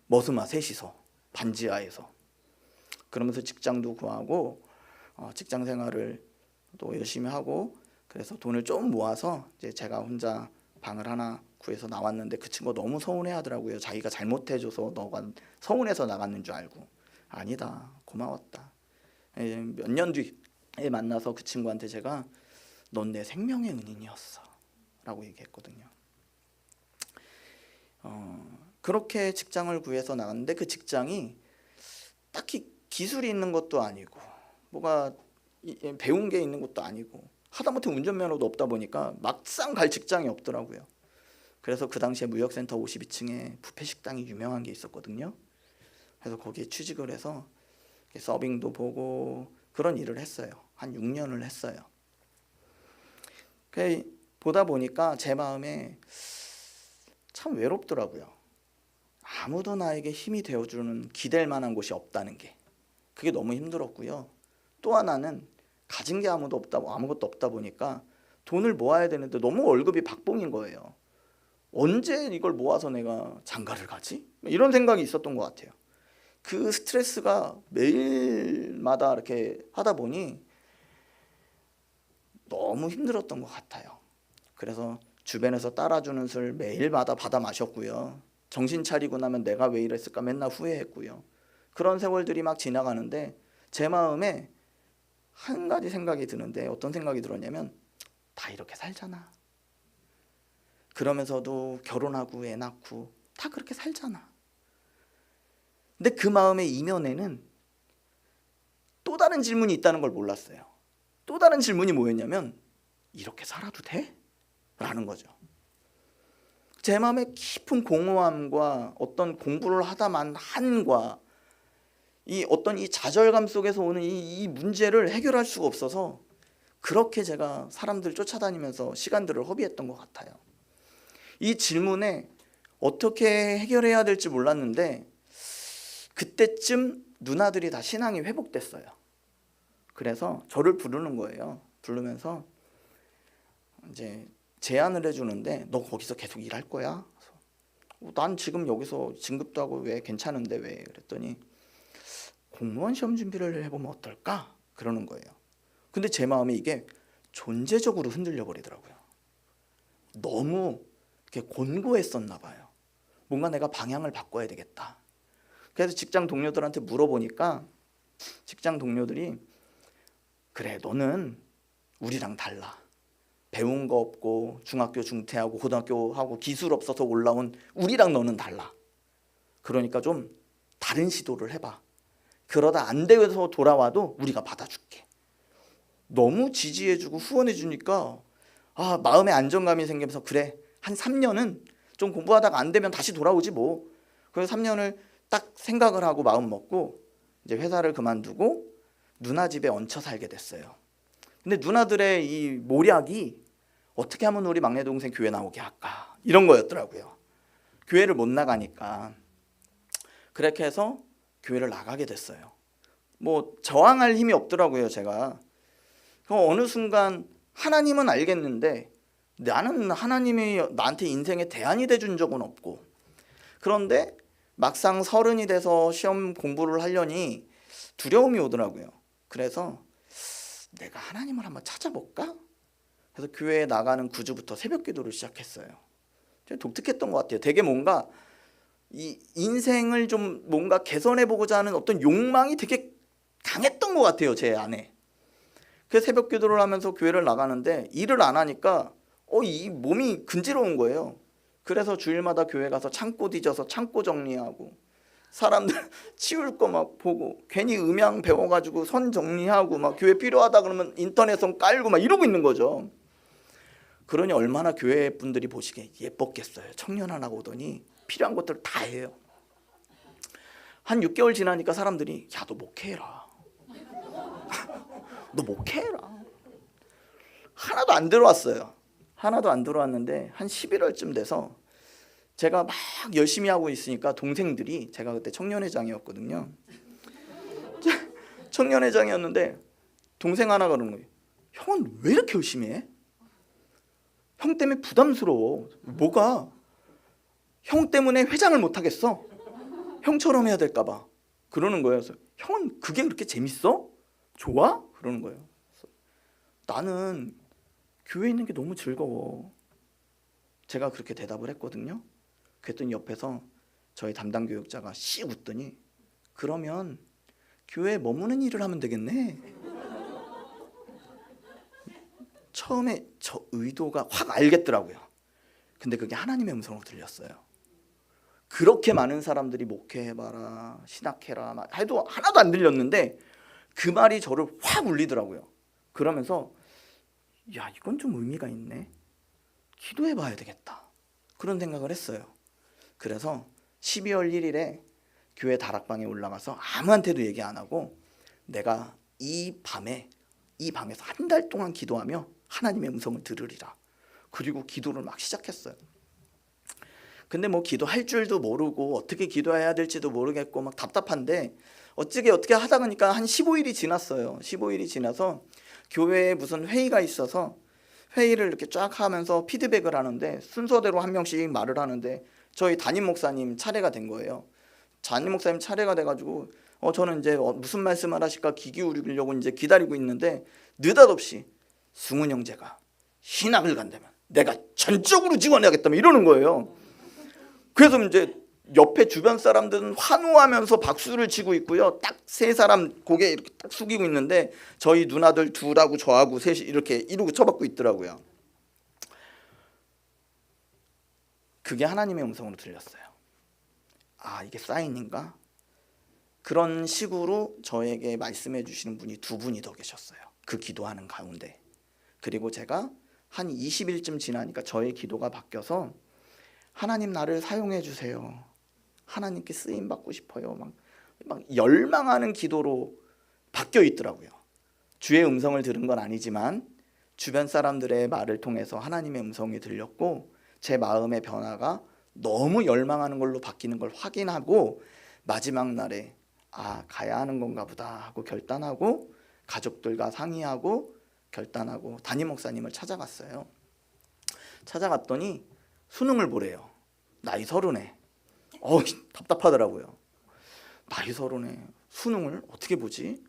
머스마 셋이서 반지하에서. 그러면서 직장도 구하고 직장 생활을 또 열심히 하고, 그래서 돈을 좀 모아서 이제 제가 혼자 방을 하나 구해서 나왔는데 그 친구가 너무 서운해하더라고요. 자기가 잘못해줘서 너가 서운해서 나갔는 줄 알고. 아니다, 고마웠다. 몇 년 뒤에 만나서 그 친구한테 제가 넌 내 생명의 은인이었어 라고 얘기했거든요. 그렇게 직장을 구해서 나갔는데 그 직장이 딱히 기술이 있는 것도 아니고 뭐가 배운 게 있는 것도 아니고 하다못해 운전면허도 없다 보니까 막상 갈 직장이 없더라고요. 그래서 그 당시에 무역센터 52층에 뷔페 식당이 유명한 게 있었거든요. 그래서 거기에 취직을 해서 서빙도 보고 그런 일을 했어요. 한 6년을 했어요. 보다 보니까 제 마음에 참 외롭더라고요. 아무도 나에게 힘이 되어주는 기댈 만한 곳이 없다는 게, 그게 너무 힘들었고요. 또 하나는 가진 게 아무것도 없다 보니까 돈을 모아야 되는데 너무 월급이 박봉인 거예요. 언제 이걸 모아서 내가 장가를 가지? 이런 생각이 있었던 것 같아요. 그 스트레스가 매일마다 이렇게 하다 보니 너무 힘들었던 것 같아요. 그래서 주변에서 따라주는 술 매일마다 받아 마셨고요. 정신 차리고 나면 내가 왜 이랬을까 맨날 후회했고요. 그런 세월들이 막 지나가는데 제 마음에 한 가지 생각이 드는데, 어떤 생각이 들었냐면 다 이렇게 살잖아. 그러면서도 결혼하고 애 낳고 다 그렇게 살잖아. 근데 그 마음의 이면에는 또 다른 질문이 있다는 걸 몰랐어요. 또 다른 질문이 뭐였냐면 이렇게 살아도 돼? 라는 거죠. 제 마음의 깊은 공허함과 어떤 공부를 하다만 한과 이 좌절감 속에서 오는 이 문제를 해결할 수가 없어서 그렇게 제가 사람들 쫓아다니면서 시간들을 허비했던 것 같아요. 이 질문에 어떻게 해결해야 될지 몰랐는데 그때쯤 누나들이 다 신앙이 회복됐어요. 그래서 저를 부르는 거예요. 부르면서 이제 제안을 해주는데 너 거기서 계속 일할 거야? 난 지금 여기서 진급도 하고 왜 괜찮은데 왜? 그랬더니 공무원 시험 준비를 해보면 어떨까? 그러는 거예요. 근데 제 마음에 이게 존재적으로 흔들려 버리더라고요. 너무 이렇게 곤고했었나 봐요. 뭔가 내가 방향을 바꿔야 되겠다. 그래서 직장 동료들한테 물어보니까 직장 동료들이 그래, 너는 우리랑 달라. 배운 거 없고 중학교 중퇴하고 고등학교 하고 기술 없어서 올라온 우리랑 너는 달라. 그러니까 좀 다른 시도를 해봐. 그러다 안 돼서 돌아와도 우리가 받아줄게. 너무 지지해주고 후원해주니까 마음의 안정감이 생기면서 그래, 한 3년은 좀 공부하다가 안 되면 다시 돌아오지 뭐. 그래서 3년을 딱 생각을 하고 마음 먹고 이제 회사를 그만두고 누나 집에 얹혀 살게 됐어요. 근데 누나들의 이 모략이 어떻게 하면 우리 막내 동생 교회 나오게 할까, 이런 거였더라고요. 교회를 못 나가니까. 그렇게 해서 교회를 나가게 됐어요. 뭐 저항할 힘이 없더라고요, 제가. 어느 순간 하나님은 알겠는데 나는 하나님이 나한테 인생의 대안이 돼준 적은 없고, 그런데 막상 30이 돼서 시험 공부를 하려니 두려움이 오더라고요. 그래서 내가 하나님을 한번 찾아볼까? 그래서 교회에 나가는 9주부터 새벽 기도를 시작했어요. 독특했던 것 같아요. 되게 뭔가 이 인생을 좀 뭔가 개선해보고자 하는 어떤 욕망이 되게 강했던 것 같아요, 제 안에. 그래서 새벽 기도를 하면서 교회를 나가는데 일을 안 하니까 이 몸이 근지러운 거예요. 그래서 주일마다 교회 가서 창고 뒤져서 창고 정리하고 사람들 치울 거 막 보고 괜히 음향 배워가지고 선 정리하고 막 교회 필요하다 그러면 인터넷 선 깔고 막 이러고 있는 거죠. 그러니 얼마나 교회 분들이 보시기에 예뻤겠어요. 청년 하나 오더니 필요한 것들 다 해요. 한 6개월 지나니까 사람들이 야, 너 목회해라. 너 목회해라. 하나도 안 들어왔어요. 하나도 안 들어왔는데 한 11월쯤 돼서 제가 막 열심히 하고 있으니까 동생들이, 제가 그때 청년회장이었거든요. 청년회장이었는데 동생 하나가 그러는 거예요. 형은 왜 이렇게 열심히 해? 형 때문에 부담스러워. 뭐가? 형 때문에 회장을 못 하겠어? 형처럼 해야 될까 봐. 그러는 거예요. 그래서 형은 그게 그렇게 재밌어? 좋아? 그러는 거예요. 그래서 나는 교회에 있는 게 너무 즐거워. 제가 그렇게 대답을 했거든요. 그랬더니 옆에서 저희 담당 교육자가 씩 웃더니 그러면 교회에 머무는 일을 하면 되겠네. 처음에 저 의도가 확 알겠더라고요. 근데 그게 하나님의 음성으로 들렸어요. 그렇게 많은 사람들이 목회해봐라, 신학해라 해도 하나도 안 들렸는데 그 말이 저를 확 울리더라고요. 그러면서 야, 이건 좀 의미가 있네. 기도해봐야 되겠다. 그런 생각을 했어요. 그래서 12월 1일에 교회 다락방에 올라가서 아무한테도 얘기 안 하고 내가 이 방에서 한 달 동안 기도하며 하나님의 음성을 들으리라. 그리고 기도를 막 시작했어요. 근데 뭐 기도할 줄도 모르고 어떻게 기도해야 될지도 모르겠고 막 답답한데 어떻게 하다 보니까 한 15일이 지났어요. 15일이 지나서 교회에 무슨 회의가 있어서 회의를 이렇게 쫙 하면서 피드백을 하는데 순서대로 한 명씩 말을 하는데 저희 담임 목사님 차례가 된 거예요. 담임 목사님 차례가 돼가지고 저는 이제 무슨 말씀을 하실까 귀 기울이려고 이제 기다리고 있는데 느닷없이 승훈 형제가 신학을 간다면 내가 전적으로 지원해야겠다며 이러는 거예요. 그래서 이제 옆에 주변 사람들은 환호하면서 박수를 치고 있고요. 딱 세 사람 고개 이렇게 딱 숙이고 있는데 저희 누나들 둘하고 저하고 셋이 이렇게 이러고 쳐박고 있더라고요. 그게 하나님의 음성으로 들렸어요. 아, 이게 사인인가? 그런 식으로 저에게 말씀해 주시는 분이 두 분이 더 계셨어요. 그 기도하는 가운데. 그리고 제가 한 20일쯤 지나니까 저의 기도가 바뀌어서 하나님 나를 사용해 주세요. 하나님께 쓰임 받고 싶어요. 막 열망하는 기도로 바뀌어 있더라고요. 주의 음성을 들은 건 아니지만 주변 사람들의 말을 통해서 하나님의 음성이 들렸고 제 마음의 변화가 너무 열망하는 걸로 바뀌는 걸 확인하고 마지막 날에 아, 가야 하는 건가 보다 하고 결단하고 가족들과 상의하고 결단하고 담임 목사님을 찾아갔어요. 찾아갔더니 수능을 보래요. 나이 30에. 답답하더라고요. 나이 30에 수능을 어떻게 보지?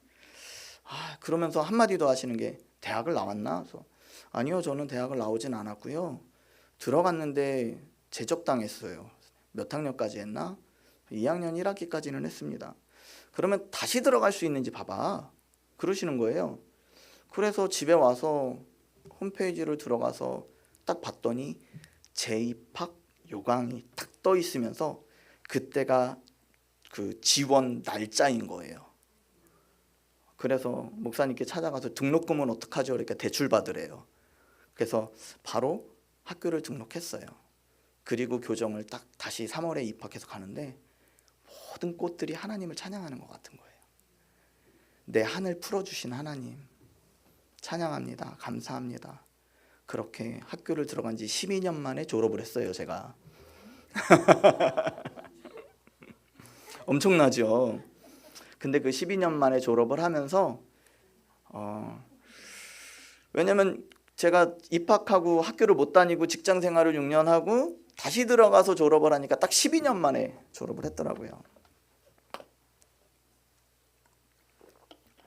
그러면서 한마디 더 하시는 게 대학을 나왔나? 그래서 아니요, 저는 대학을 나오진 않았고요. 들어갔는데 제적당했어요. 몇 학년까지 했나? 2학년 1학기까지는 했습니다. 그러면 다시 들어갈 수 있는지 봐봐. 그러시는 거예요. 그래서 집에 와서 홈페이지를 들어가서 딱 봤더니 재입학 요강이 딱 떠 있으면서 그때가 그 지원 날짜인 거예요. 그래서 목사님께 찾아가서 등록금은 어떡하죠? 이렇게 대출 받으래요. 그래서 바로 학교를 등록했어요. 그리고 교정을 딱 다시 3월에 입학해서 가는데 모든 꽃들이 하나님을 찬양하는 것 같은 거예요. 내 한을 풀어주신 하나님 찬양합니다. 감사합니다. 그렇게 학교를 들어간 지 12년 만에 졸업을 했어요. 제가. 엄청나죠. 근데 그 12년 만에 졸업을 하면서 왜냐면 제가 입학하고 학교를 못 다니고 직장 생활을 6년 하고 다시 들어가서 졸업을 하니까 딱 12년 만에 졸업을 했더라고요.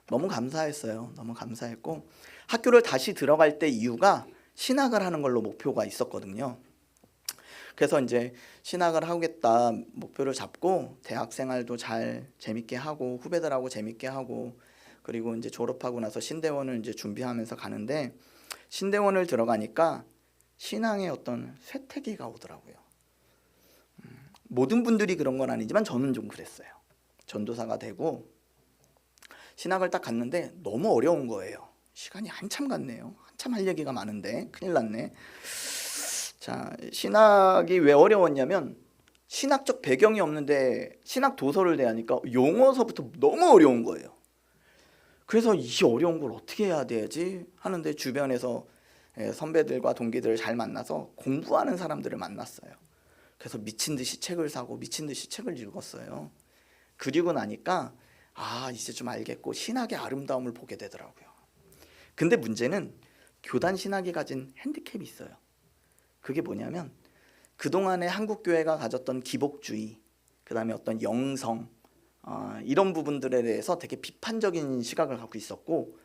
너무 감사했어요. 너무 감사했고 학교를 다시 들어갈 때 이유가 신학을 하는 걸로 목표가 있었거든요. 그래서 이제 신학을 하겠다 목표를 잡고 대학 생활도 잘 재밌게 하고 후배들하고 재밌게 하고 그리고 이제 졸업하고 나서 신대원을 이제 준비하면서 가는데 신대원을 들어가니까 신앙의 어떤 쇠퇴기가 오더라고요. 모든 분들이 그런 건 아니지만 저는 좀 그랬어요. 전도사가 되고 신학을 딱 갔는데 너무 어려운 거예요. 시간이 한참 갔네요. 한참 할 얘기가 많은데 큰일 났네. 자, 신학이 왜 어려웠냐면 신학적 배경이 없는데 신학 도서를 대하니까 용어서부터 너무 어려운 거예요. 그래서 이 어려운 걸 어떻게 해야 되지 하는데 주변에서 선배들과 동기들을 잘 만나서 공부하는 사람들을 만났어요. 그래서 미친 듯이 책을 사고 미친 듯이 책을 읽었어요. 그리고 나니까 이제 좀 알겠고 신학의 아름다움을 보게 되더라고요. 근데 문제는 교단 신학이 가진 핸디캡이 있어요. 그게 뭐냐면 그동안에 한국교회가 가졌던 기복주의, 그 다음에 어떤 영성, 이런 부분들에 대해서 되게 비판적인 시각을 갖고 있었고,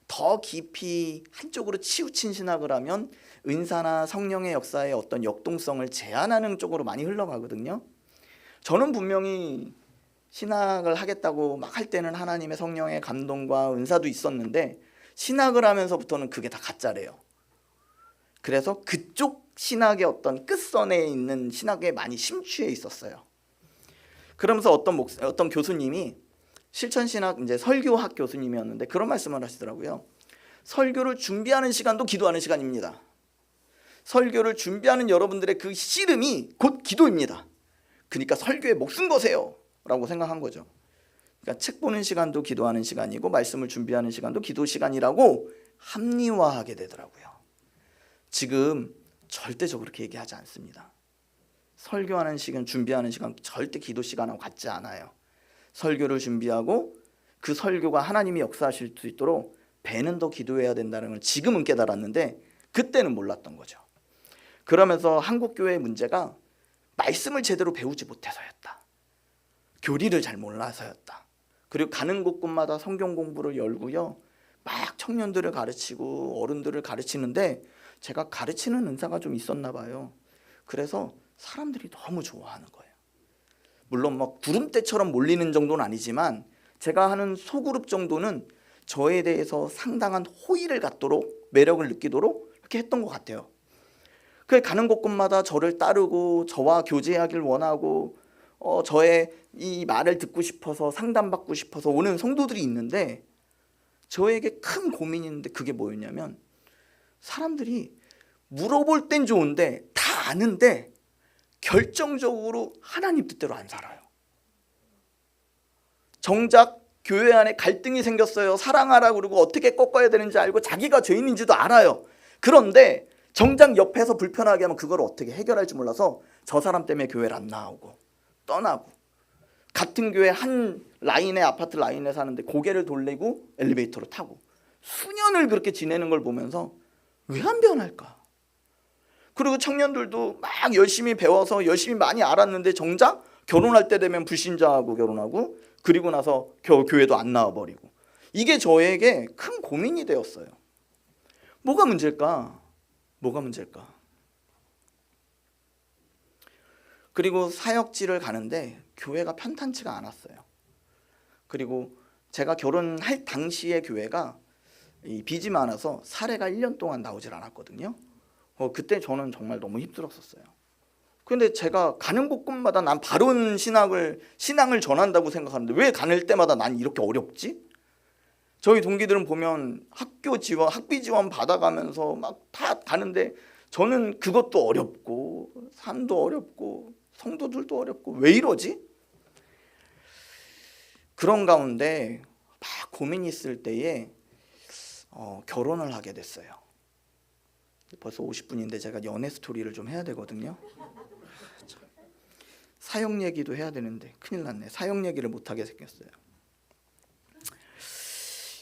더 깊이 한쪽으로 치우친 신학을 하면 은사나 성령의 역사의 어떤 역동성을 제한하는 쪽으로 많이 흘러가거든요. 저는 분명히 신학을 하겠다고 막 할 때는 하나님의 성령의 감동과 은사도 있었는데 신학을 하면서부터는 그게 다 가짜래요. 그래서 그쪽 신학의 어떤 끝선에 있는 신학에 많이 심취해 있었어요. 그러면서 어떤 교수님이 실천신학 이제 설교학 교수님이었는데 그런 말씀을 하시더라고요. 설교를 준비하는 시간도 기도하는 시간입니다. 설교를 준비하는 여러분들의 그 씨름이 곧 기도입니다. 그러니까 설교에 목숨 거세요 라고 생각한 거죠. 그러니까 책 보는 시간도 기도하는 시간이고 말씀을 준비하는 시간도 기도 시간이라고 합리화하게 되더라고요. 지금 절대적으로 그렇게 얘기하지 않습니다. 설교하는 시간, 준비하는 시간 절대 기도 시간하고 같지 않아요. 설교를 준비하고 그 설교가 하나님이 역사하실 수 있도록 배는 더 기도해야 된다는 걸 지금은 깨달았는데 그때는 몰랐던 거죠. 그러면서 한국교회의 문제가 말씀을 제대로 배우지 못해서였다. 교리를 잘 몰라서였다. 그리고 가는 곳곳마다 성경 공부를 열고요. 막 청년들을 가르치고 어른들을 가르치는데 제가 가르치는 은사가 좀 있었나 봐요. 그래서 사람들이 너무 좋아하는 거예요. 물론 막 구름대처럼 몰리는 정도는 아니지만 제가 하는 소그룹 정도는 저에 대해서 상당한 호의를 갖도록 매력을 느끼도록 이렇게 했던 것 같아요. 그 가는 곳곳마다 저를 따르고 저와 교제하길 원하고 저의 이 말을 듣고 싶어서 상담받고 싶어서 오는 성도들이 있는데 저에게 큰 고민이 있는데 그게 뭐였냐면 사람들이 물어볼 땐 좋은데 다 아는데 결정적으로 하나님 뜻대로 안 살아요. 정작 교회 안에 갈등이 생겼어요. 사랑하라 그러고 어떻게 꺾어야 되는지 알고 자기가 죄인인지도 알아요. 그런데 정작 옆에서 불편하게 하면 그걸 어떻게 해결할지 몰라서 저 사람 때문에 교회를 안 나오고 떠나고 같은 교회 한 라인의 아파트 라인에 사는데 고개를 돌리고 엘리베이터로 타고 수년을 그렇게 지내는 걸 보면서 왜 안 변할까? 그리고 청년들도 막 열심히 배워서 열심히 많이 알았는데 정작 결혼할 때 되면 불신자하고 결혼하고 그리고 나서 교회도 안 나와버리고 이게 저에게 큰 고민이 되었어요. 뭐가 문제일까? 뭐가 문제일까? 그리고 사역지를 가는데 교회가 편탄치가 않았어요. 그리고 제가 결혼할 당시의 교회가 이 빚이 많아서 사례가 1년 동안 나오질 않았거든요. 그때 저는 정말 너무 힘들었었어요. 근데 제가 가는 곳곳마다 난 바른 신앙을 전한다고 생각하는데 왜 가는 때마다 난 이렇게 어렵지? 저희 동기들은 보면 학비 지원 받아가면서 막 다 가는데 저는 그것도 어렵고 삶도 어렵고 성도들도 어렵고 왜 이러지? 그런 가운데 막 고민이 있을 때에 결혼을 하게 됐어요. 벌써 50분인데 제가 연애 스토리를 좀 해야 되거든요. 사역 얘기도 해야 되는데 큰일 났네. 사역 얘기를 못하게 생겼어요.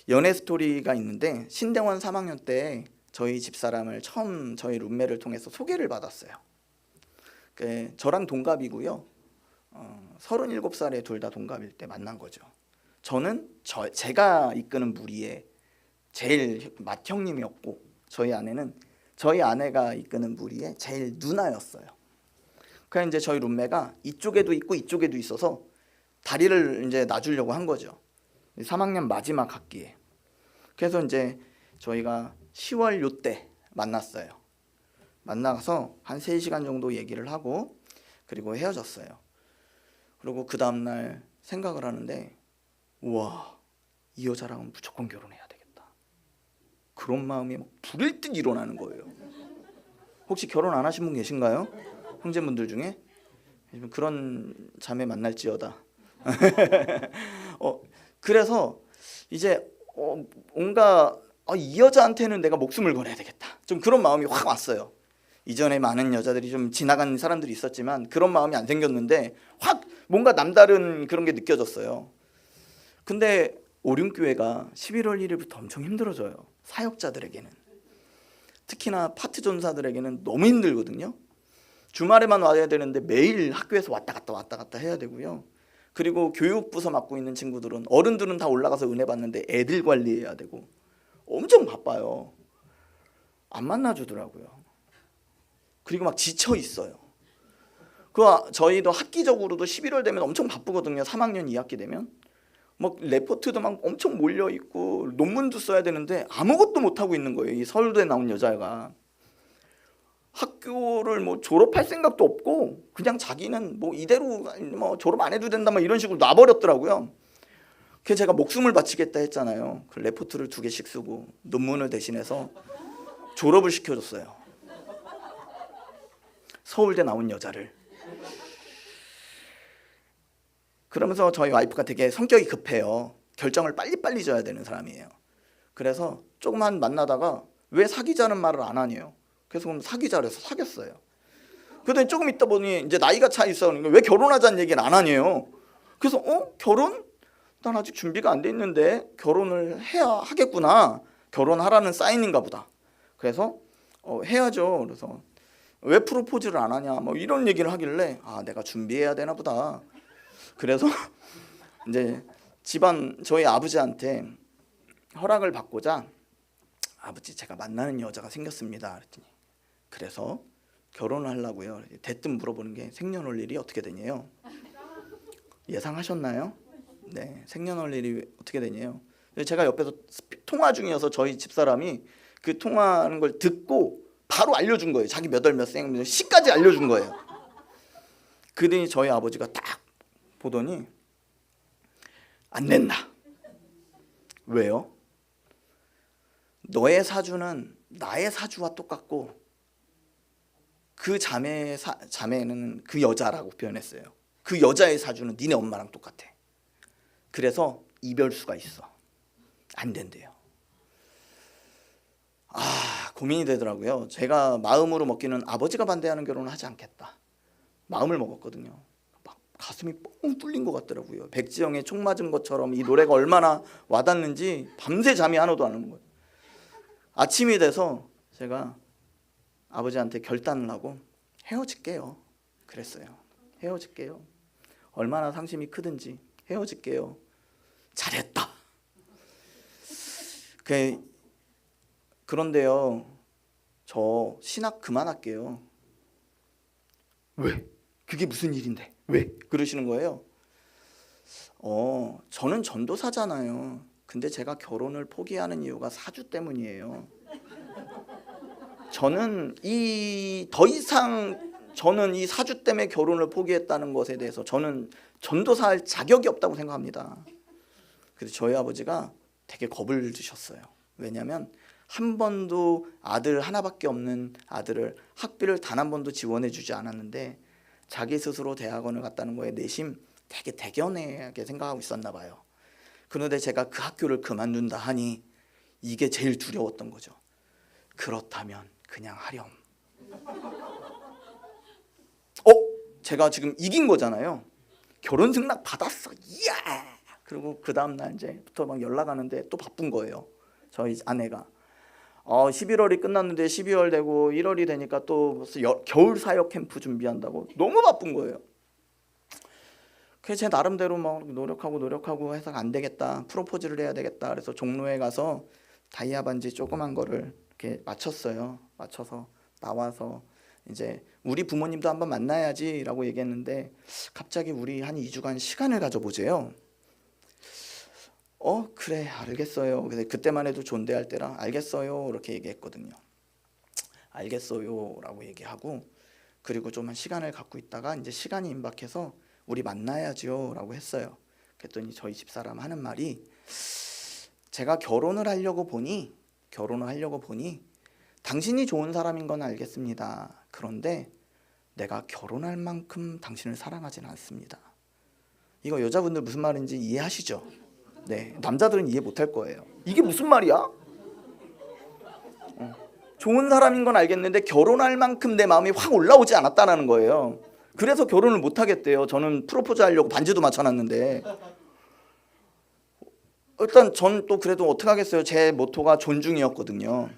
연애 스토리가 있는데 신대원 3학년 때 저희 집사람을 처음 저희 룸메를 통해서 소개를 받았어요. 저랑 동갑이고요. 37살에 둘 다 동갑일 때 만난 거죠. 저는 제가 이끄는 무리의 제일 맏형님이었고 저희 아내가 이끄는 무리의 제일 누나였어요. 그래서 이제 저희 룸메가 이쪽에도 있고 이쪽에도 있어서 다리를 이제 놔주려고 한 거죠. 3학년 마지막 학기에. 그래서 이제 저희가 10월 요때 만났어요. 만나서 한 3시간 정도 얘기를 하고 그리고 헤어졌어요. 그리고 그 다음날 생각을 하는데 우와, 이 여자랑은 무조건 결혼해야 되겠다. 그런 마음이 막 불일 듯 일어나는 거예요. 혹시 결혼 안 하신 분 계신가요? 형제분들 중에? 그런 자매 만날지어다. 그래서 이제 뭔가 이 여자한테는 내가 목숨을 걸어야 되겠다. 좀 그런 마음이 확 왔어요. 이전에 많은 여자들이 좀 지나간 사람들이 있었지만 그런 마음이 안 생겼는데 확 뭔가 남다른 그런 게 느껴졌어요. 근데 오륜교회가 11월 1일부터 엄청 힘들어져요. 사역자들에게는. 특히나 파트 전사들에게는 너무 힘들거든요. 주말에만 와야 되는데 매일 학교에서 왔다 갔다 해야 되고요. 그리고 교육부서 맡고 있는 친구들은, 어른들은 다 올라가서 은혜 받는데 애들 관리해야 되고 엄청 바빠요. 안 만나주더라고요. 그리고 막 지쳐 있어요. 저희도 학기적으로도 11월 되면 엄청 바쁘거든요. 3학년 2학기 되면 막 레포트도 막 엄청 몰려 있고 논문도 써야 되는데 아무것도 못 하고 있는 거예요. 이 서울대 나온 여자가. 학교를 뭐 졸업할 생각도 없고 그냥 자기는 뭐 이대로 뭐 졸업 안 해도 된다 막 이런 식으로 놔버렸더라고요. 그래서 제가 목숨을 바치겠다 했잖아요. 그 레포트를 2개씩 쓰고 논문을 대신해서 졸업을 시켜줬어요. 서울대 나온 여자를. 그러면서 저희 와이프가 되게 성격이 급해요. 결정을 빨리빨리 져야 되는 사람이에요. 그래서 조금만 만나다가 왜 사귀자는 말을 안 하네요. 그래서 그럼 사귀자 해서 사귀었어요. 그러더니 조금 있다 보니 이제 나이가 차 있어. 왜 결혼하자는 얘기는 안 하네요. 그래서 결혼? 난 아직 준비가 안 돼 있는데 결혼을 해야 하겠구나. 결혼하라는 사인인가 보다. 그래서 해야죠. 그래서 왜 프로포즈를 안 하냐 뭐 이런 얘기를 하길래 내가 준비해야 되나 보다. 그래서 이제 집안 저희 아버지한테 허락을 받고자, 아버지 제가 만나는 여자가 생겼습니다. 그랬더니 그래서 결혼을 하려고요. 대뜸 물어보는 게 생년월일이 어떻게 되냐요. 예상하셨나요? 네, 생년월일이 어떻게 되냐요. 제가 옆에서 통화 중이어서 저희 집사람이 그 통화하는 걸 듣고 바로 알려준 거예요. 자기 몇 월 몇 생 시까지 알려준 거예요. 그러더니 저희 아버지가 딱 보더니 안 된다. 왜요? 너의 사주는 나의 사주와 똑같고 그 자매는 그 여자라고 표현했어요. 그 여자의 사주는 니네 엄마랑 똑같아. 그래서 이별수가 있어. 안 된대요. 고민이 되더라고요. 제가 마음으로 먹기는 아버지가 반대하는 결혼을 하지 않겠다. 마음을 먹었거든요. 막 가슴이 뻥 뚫린 것 같더라고요. 백지영의 총 맞은 것처럼 이 노래가 얼마나 와닿는지 밤새 잠이 하나도 안 오는 거예요. 아침이 돼서 제가 아버지한테 결단을 하고 헤어질게요. 그랬어요. 헤어질게요. 얼마나 상심이 크든지 헤어질게요. 잘했다. 그런데요, 저 신학 그만할게요. 왜? 그게 무슨 일인데? 왜? 그러시는 거예요. 저는 전도사잖아요. 근데 제가 결혼을 포기하는 이유가 사주 때문이에요. 저는 더 이상 저는 이 사주 때문에 결혼을 포기했다는 것에 대해서 저는 전도사할 자격이 없다고 생각합니다. 그래서 저희 아버지가 되게 겁을 드셨어요. 왜냐하면 한 번도 아들 하나밖에 없는 아들을 학비를 단 한 번도 지원해 주지 않았는데 자기 스스로 대학원을 갔다는 거에 내심 되게 대견하게 생각하고 있었나 봐요. 그런데 제가 그 학교를 그만둔다 하니 이게 제일 두려웠던 거죠. 그렇다면 그냥 하렴. 제가 지금 이긴 거잖아요. 결혼 승낙 받았어. 이야. 그리고 그 다음 날 이제부터 막 연락하는데 또 바쁜 거예요. 저희 아내가 11월이 끝났는데 12월 되고 1월이 되니까 또 겨울 사역 캠프 준비한다고 너무 바쁜 거예요. 그래서 제 나름대로 막 노력하고 해서 안 되겠다. 프로포즈를 해야 되겠다. 그래서 종로에 가서 다이아 반지 조그만 거를 이렇게 맞췄어요. 맞춰서 나와서 이제 우리 부모님도 한번 만나야지라고 얘기했는데 갑자기 우리 한 2주간 시간을 가져보재요. 그래 알겠어요. 근데 그때만 해도 존대할 때라 알겠어요 이렇게 얘기했거든요. 알겠어요라고 얘기하고 그리고 좀 시간을 갖고 있다가 이제 시간이 임박해서 우리 만나야죠라고 했어요. 그랬더니 저희 집사람 하는 말이 제가 결혼을 하려고 보니 당신이 좋은 사람인 건 알겠습니다. 그런데 내가 결혼할 만큼 당신을 사랑하지는 않습니다. 이거 여자분들 무슨 말인지 이해하시죠? 네, 남자들은 이해 못할 거예요. 이게 무슨 말이야? 좋은 사람인 건 알겠는데 결혼할 만큼 내 마음이 확 올라오지 않았다는 거예요. 그래서 결혼을 못 하겠대요. 저는 프로포즈 하려고 반지도 맞춰놨는데. 일단 전 또 그래도 어떻게 하겠어요. 제 모토가 존중이었거든요.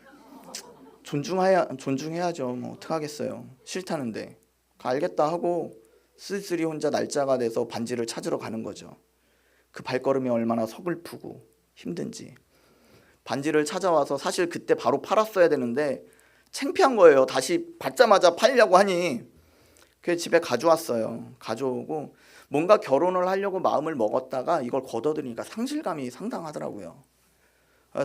존중해야죠. 뭐 어떻게 하겠어요. 싫다는데. 알겠다 하고 쓸쓸히 혼자 날짜가 돼서 반지를 찾으러 가는 거죠. 그 발걸음이 얼마나 서글프고 힘든지. 반지를 찾아와서 사실 그때 바로 팔았어야 되는데 창피한 거예요. 다시 받자마자 팔려고 하니 그래서 집에 가져왔어요. 가져오고 뭔가 결혼을 하려고 마음을 먹었다가 이걸 걷어들이니까 상실감이 상당하더라고요.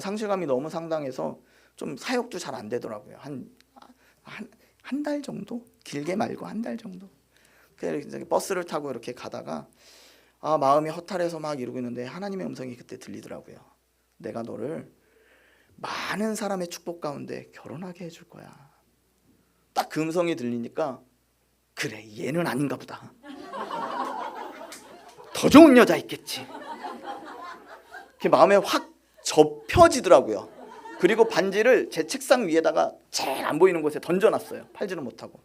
상실감이 너무 상당해서 좀 사역도 잘 안 되더라고요. 한 달 정도? 길게 말고 한 달 정도. 그래서 버스를 타고 이렇게 가다가 마음이 허탈해서 막 이러고 있는데 하나님의 음성이 그때 들리더라고요. 내가 너를 많은 사람의 축복 가운데 결혼하게 해줄 거야. 딱 그 음성이 들리니까 그래, 얘는 아닌가 보다. 더 좋은 여자 있겠지. 그 마음에 확 접혀지더라고요. 그리고 반지를 제 책상 위에다가 제일 안 보이는 곳에 던져놨어요. 팔지는 못하고.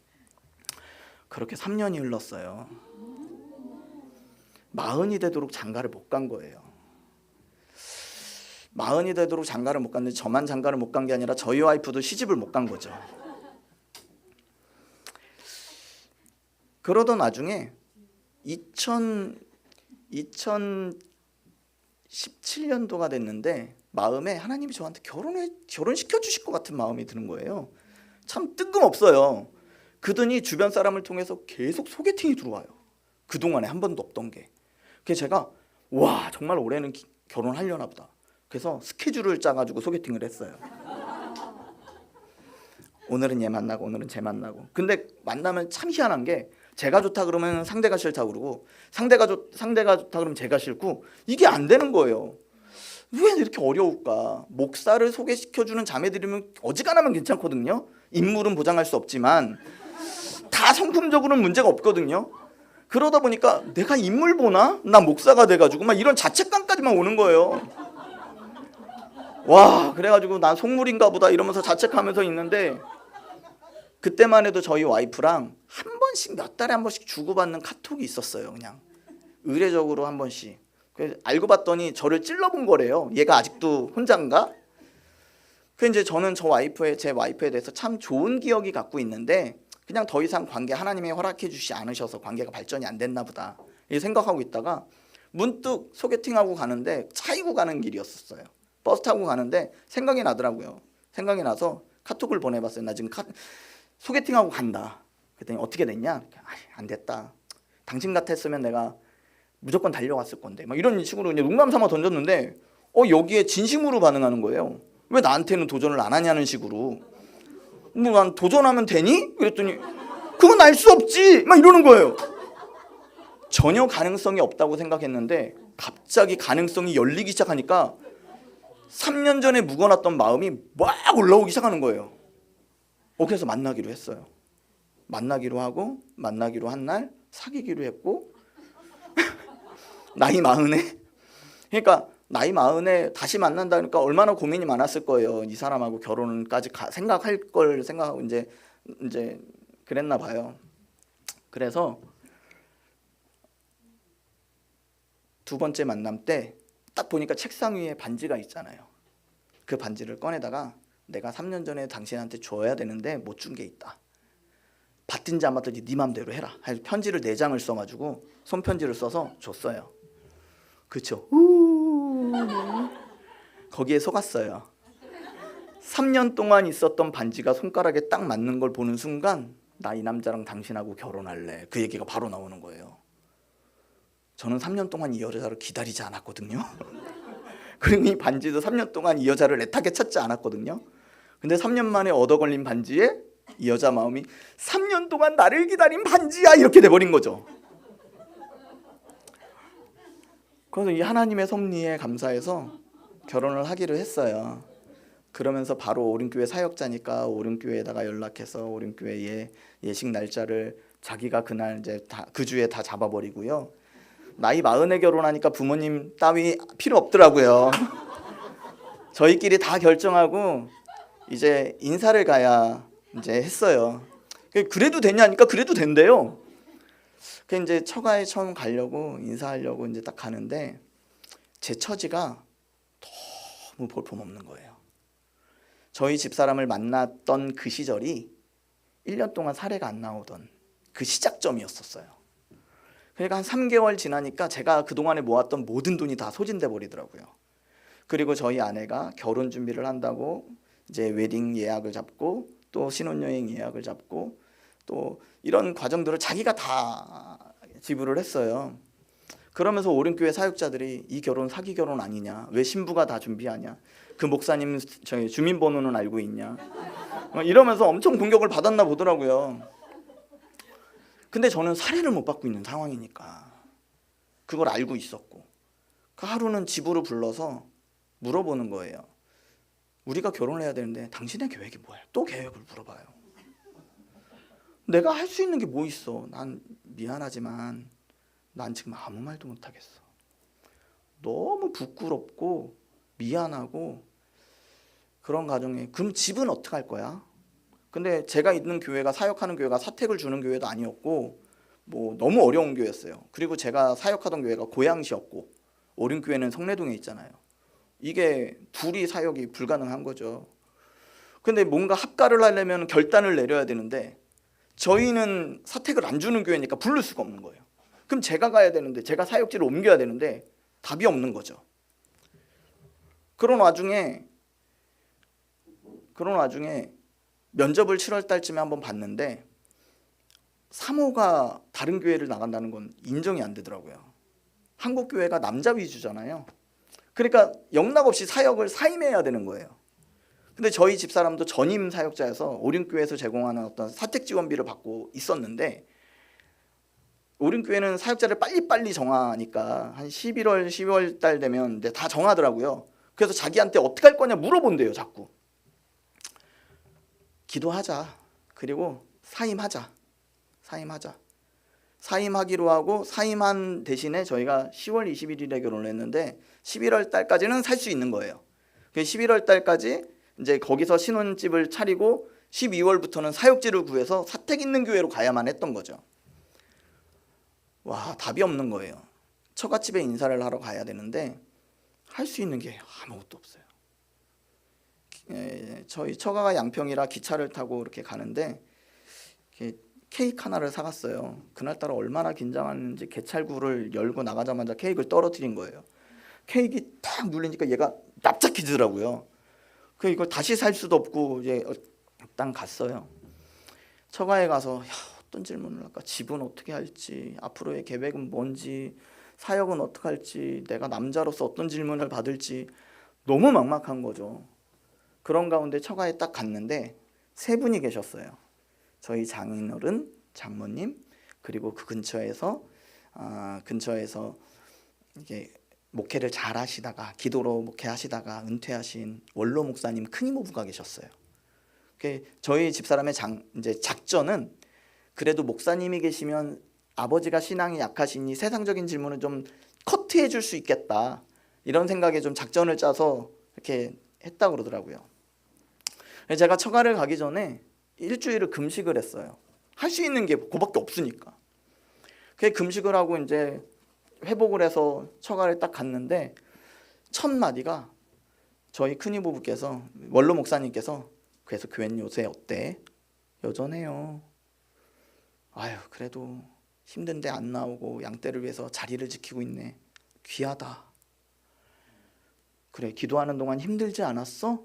그렇게 3년이 흘렀어요. 40이 되도록 장가를 못 간 거예요. 40이 되도록 장가를 못 갔는데 저만 장가를 못 간 게 아니라 저희 와이프도 시집을 못 간 거죠. 그러던 와중에 2017년도가 됐는데 마음에 하나님이 저한테 결혼시켜 주실 것 같은 마음이 드는 거예요. 참 뜬금없어요. 그더니 주변 사람을 통해서 계속 소개팅이 들어와요. 그동안에 한 번도 없던 게. 그래서 제가 와, 정말 올해는 결혼하려나 보다. 그래서 스케줄을 짜가지고 소개팅을 했어요. 오늘은 얘 만나고 오늘은 쟤 만나고. 근데 만나면 참 희한한 게 제가 좋다 그러면 상대가 싫다고 그러고 상대가 좋다 그러면 제가 싫고 이게 안 되는 거예요. 왜 이렇게 어려울까? 목사를 소개시켜주는 자매들이면 어지간하면 괜찮거든요. 인물은 보장할 수 없지만 다 성품적으로는 문제가 없거든요. 그러다 보니까 내가 인물 보나? 나 목사가 돼가지고 막 이런 자책감까지만 오는 거예요. 와, 그래가지고 난 속물인가 보다 이러면서 자책하면서 있는데 그때만 해도 저희 와이프랑 한 번씩 몇 달에 한 번씩 주고받는 카톡이 있었어요. 그냥 의례적으로 한 번씩. 그래서 알고 봤더니 저를 찔러본 거래요. 얘가 아직도 혼자인가? 그래서 이제 저는 제 와이프에 대해서 참 좋은 기억이 갖고 있는데 그냥 더 이상 관계 하나님이 허락해 주시지 않으셔서 관계가 발전이 안 됐나 보다 이렇게 생각하고 있다가 문득 소개팅하고 가는데 차이고 가는 길이었어요. 버스 타고 가는데 생각이 나더라고요. 생각이 나서 카톡을 보내봤어요. 나 지금 소개팅하고 간다. 그랬더니 어떻게 됐냐? 안 됐다. 당신 같았으면 내가 무조건 달려갔을 건데 막 이런 식으로 그냥 농담 삼아 던졌는데 여기에 진심으로 반응하는 거예요. 왜 나한테는 도전을 안 하냐는 식으로. 뭐 난 도전하면 되니? 그랬더니 그건 알 수 없지 막 이러는 거예요. 전혀 가능성이 없다고 생각했는데 갑자기 가능성이 열리기 시작하니까 3년 전에 묵어놨던 마음이 막 올라오기 시작하는 거예요. 그래서 만나기로 했어요. 만나기로 하고 만나기로 한 날 사귀기로 했고 나이 40에 그러니까 나이 40에 다시 만난다니까 얼마나 고민이 많았을 거예요. 이 사람하고 결혼까지 생각할 걸 생각하고 이제 그랬나 봐요. 그래서 두 번째 만남 때 딱 보니까 책상 위에 반지가 있잖아요. 그 반지를 꺼내다가 내가 3년 전에 당신한테 줘야 되는데 못 준 게 있다. 받든지 안 받든지 네 맘대로 해라. 편지를 4장을 써가지고 손편지를 써서 줬어요. 그렇죠? 거기에 속았어요. 3년 동안 있었던 반지가 손가락에 딱 맞는 걸 보는 순간 나 이 남자랑 당신하고 결혼할래. 그 얘기가 바로 나오는 거예요. 저는 3년 동안 이 여자를 기다리지 않았거든요. 그리고 이 반지도 3년 동안 이 여자를 애타게 찾지 않았거든요. 근데 3년 만에 얻어 걸린 반지에 이 여자 마음이 3년 동안 나를 기다린 반지야 이렇게 돼버린 거죠. 그래서 이 하나님의 섭리에 감사해서 결혼을 하기로 했어요. 그러면서 바로 오륜교회 사역자니까 오륜교회에다가 연락해서 오륜교회 예식 날짜를 자기가 그날 이제 그 주에 다 잡아버리고요. 나이 40에 결혼하니까 부모님 따위 필요 없더라고요. 저희끼리 다 결정하고 이제 인사를 가야 이제 했어요. 그래도 되냐니까 그래도 된대요. 그 이제 처가에 처음 가려고 인사하려고 이제 딱 가는데 제 처지가 너무 볼품없는 거예요. 저희 집사람을 만났던 그 시절이 1년 동안 사례가 안 나오던 그 시작점이었었어요. 그러니까 한 3개월 지나니까 제가 그동안에 모았던 모든 돈이 다 소진돼 버리더라고요. 그리고 저희 아내가 결혼 준비를 한다고 이제 웨딩 예약을 잡고 또 신혼여행 예약을 잡고 또 이런 과정들을 자기가 다 지불을 했어요. 그러면서 오륜교회 사역자들이 이 결혼 사기 결혼 아니냐, 왜 신부가 다 준비하냐, 그 목사님 저희 주민번호는 알고 있냐, 이러면서 엄청 공격을 받았나 보더라고요. 근데 저는 사례를 못 받고 있는 상황이니까 그걸 알고 있었고, 그 하루는 집으로 불러서 물어보는 거예요. 우리가 결혼을 해야 되는데 당신의 계획이 뭐예요? 또 계획을 물어봐요. 내가 할 수 있는 게 뭐 있어? 난 미안하지만 난 지금 아무 말도 못 하겠어. 너무 부끄럽고 미안하고 그런 가정에. 그럼 집은 어떻게 할 거야? 근데 제가 있는 교회가 사역하는 교회가 사택을 주는 교회도 아니었고 뭐 너무 어려운 교회였어요. 그리고 제가 사역하던 교회가 고양시였고 오륜교회는 성내동에 있잖아요. 이게 둘이 사역이 불가능한 거죠. 근데 뭔가 합가를 하려면 결단을 내려야 되는데 저희는 사택을 안 주는 교회니까 부를 수가 없는 거예요. 그럼 제가 가야 되는데 제가 사역지를 옮겨야 되는데 답이 없는 거죠. 그런 와중에 면접을 7월 달쯤에 한번 봤는데 사모가 다른 교회를 나간다는 건 인정이 안 되더라고요. 한국 교회가 남자 위주잖아요. 그러니까 영락없이 사역을 사임해야 되는 거예요. 근데 저희 집사람도 전임 사역자여서 오륜교회에서 제공하는 어떤 사택 지원비를 받고 있었는데 오륜교회는 사역자를 빨리빨리 정하니까 한 11월, 12월 달 되면 이제 다 정하더라고요. 그래서 자기한테 어떻게 할 거냐 물어본대요, 자꾸. 기도하자. 그리고 사임하자. 사임하기로 하고 사임한 대신에 저희가 10월 21일에 결혼을 했는데 11월 달까지는 살 수 있는 거예요. 11월 달까지 이제 거기서 신혼집을 차리고 12월부터는 사역지를 구해서 사택 있는 교회로 가야만 했던 거죠. 와, 답이 없는 거예요. 처갓집에 인사를 하러 가야 되는데 할 수 있는 게 아무것도 없어요. 저희 처가가 양평이라 기차를 타고 이렇게 가는데 케이크 하나를 사갔어요. 그날따라 얼마나 긴장하는지 개찰구를 열고 나가자마자 케이크를 떨어뜨린 거예요. 케이크 딱 눌리니까 얘가 납작해지더라고요. 그 이걸 다시 살 수도 없고 이제 일단 갔어요. 처가에 가서 어떤 질문을 할까? 집은 어떻게 할지, 앞으로의 계획은 뭔지, 사역은 어떻게 할지, 내가 남자로서 어떤 질문을 받을지 너무 막막한 거죠. 그런 가운데 처가에 딱 갔는데 세 분이 계셨어요. 저희 장인어른, 장모님, 그리고 그 근처에서 이게 목회를 잘 하시다가 기도로 목회하시다가 은퇴하신 원로 목사님 큰이모부가 계셨어요. 저희 집사람의 이제 작전은 그래도 목사님이 계시면 아버지가 신앙이 약하시니 세상적인 질문은 좀 커트해 줄 수 있겠다, 이런 생각에 좀 작전을 짜서 이렇게 했다 그러더라고요. 제가 처가를 가기 전에 일주일을 금식을 했어요. 할 수 있는 게 그거밖에 없으니까. 금식을 하고 이제 회복을 해서 처가를 딱 갔는데 첫 마디가 저희 큰이부부께서, 원로 목사님께서, 그래서 교회는 요새 어때? 여전해요. 아유, 그래도 힘든데 안 나오고 양떼를 위해서 자리를 지키고 있네. 귀하다. 그래, 기도하는 동안 힘들지 않았어?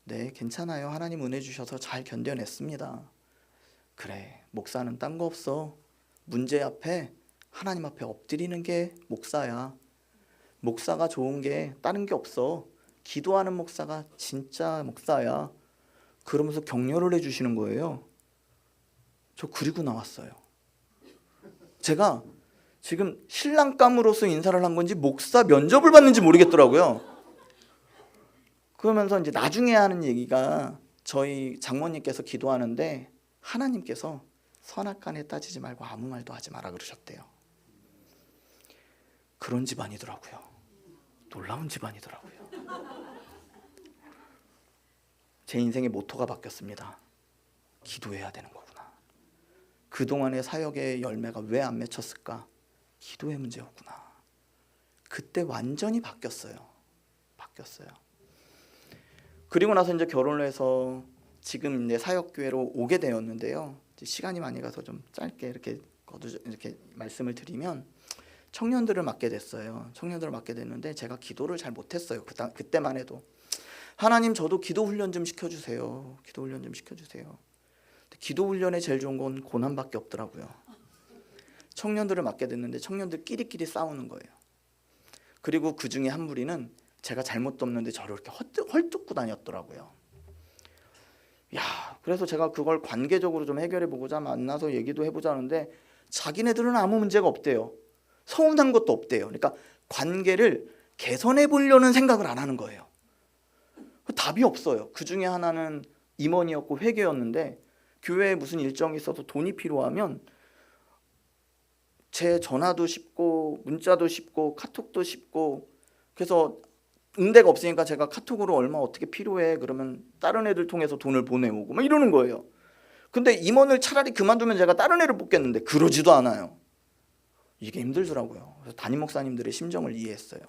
네, 괜찮아요. 하나님 은혜 주셔서 잘 견뎌냈습니다. 그래, 목사는 딴 거 없어. 문제 앞에 하나님 앞에 엎드리는 게 목사야. 목사가 좋은 게 다른 게 없어. 기도하는 목사가 진짜 목사야. 그러면서 격려를 해주시는 거예요. 저 그리고 나왔어요. 제가 지금 신랑감으로서 인사를 한 건지 목사 면접을 받는지 모르겠더라고요. 그러면서 이제 나중에 하는 얘기가 저희 장모님께서 기도하는데 하나님께서 선악간에 따지지 말고 아무 말도 하지 마라 그러셨대요. 그런 집안이더라고요. 놀라운 집안이더라고요. 제 인생의 모토가 바뀌었습니다. 기도해야 되는 거구나. 그동안의 사역의 열매가 왜 안 맺혔을까? 기도의 문제였구나. 그때 완전히 바뀌었어요. 그리고 나서 이제 결혼을 해서 지금 이제 사역교회로 오게 되었는데요. 이제 시간이 많이 가서 좀 짧게 이렇게 말씀을 드리면 청년들을 맡게 됐어요. 청년들을 맡게 됐는데 제가 기도를 잘 못했어요. 그때만 해도 하나님 저도 기도 훈련 좀 시켜주세요. 기도 훈련 좀 시켜주세요. 기도 훈련에 제일 좋은 건 고난밖에 없더라고요. 청년들을 맡게 됐는데 청년들끼리끼리 싸우는 거예요. 그리고 그 중에 한 무리는 제가 잘못도 없는데 저를 이렇게 헐뜯고 다녔더라고요. 그래서 제가 그걸 관계적으로 좀 해결해 보고자 만나서 얘기도 해보자 하는데 자기네들은 아무 문제가 없대요. 서운한 것도 없대요. 그러니까 관계를 개선해 보려는 생각을 안 하는 거예요. 답이 없어요. 그 중에 하나는 임원이었고 회계였는데 교회에 무슨 일정이 있어서 돈이 필요하면 제 전화도 쉽고 문자도 쉽고 카톡도 쉽고 그래서 응대가 없으니까 제가 카톡으로 얼마 어떻게 필요해 그러면 다른 애들 통해서 돈을 보내오고 막 이러는 거예요. 근데 임원을 차라리 그만두면 제가 다른 애를 뽑겠는데 그러지도 않아요. 이게 힘들더라고요. 그래서 담임 목사님들의 심정을 이해했어요.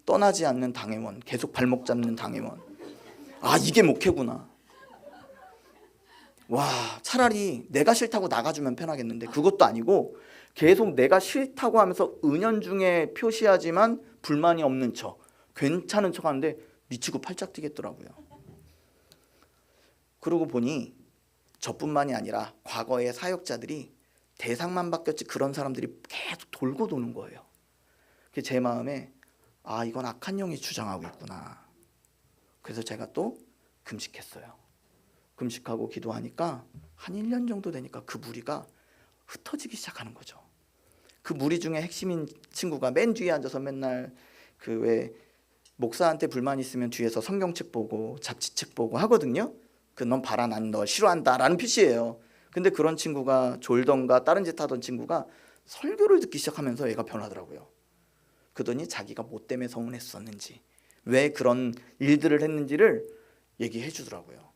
떠나지 않는 당회원, 계속 발목 잡는 당회원. 이게 목회구나. 차라리 내가 싫다고 나가주면 편하겠는데 그것도 아니고 계속 내가 싫다고 하면서 은연중에 표시하지만 불만이 없는 척, 괜찮은 척 하는데 미치고 팔짝 뛰겠더라고요. 그러고 보니 저뿐만이 아니라 과거의 사역자들이 대상만 바뀌었지 그런 사람들이 계속 돌고 도는 거예요. 제 마음에 이건 악한 영이 주장하고 있구나. 그래서 제가 또 금식했어요. 금식하고 기도하니까 한 1년 정도 되니까 그 무리가 흩어지기 시작하는 거죠. 그 무리 중에 핵심인 친구가 맨 뒤에 앉아서 맨날 그 왜 목사한테 불만 있으면 뒤에서 성경책 보고 잡지책 보고 하거든요. 넌 봐라 난 너 싫어한다 라는 표시예요. 근데 그런 친구가 졸던가 다른 짓 하던 친구가 설교를 듣기 시작하면서 얘가 변하더라고요. 그러더니 자기가 뭐 때문에 서운했었는지 왜 그런 일들을 했는지를 얘기해 주더라고요.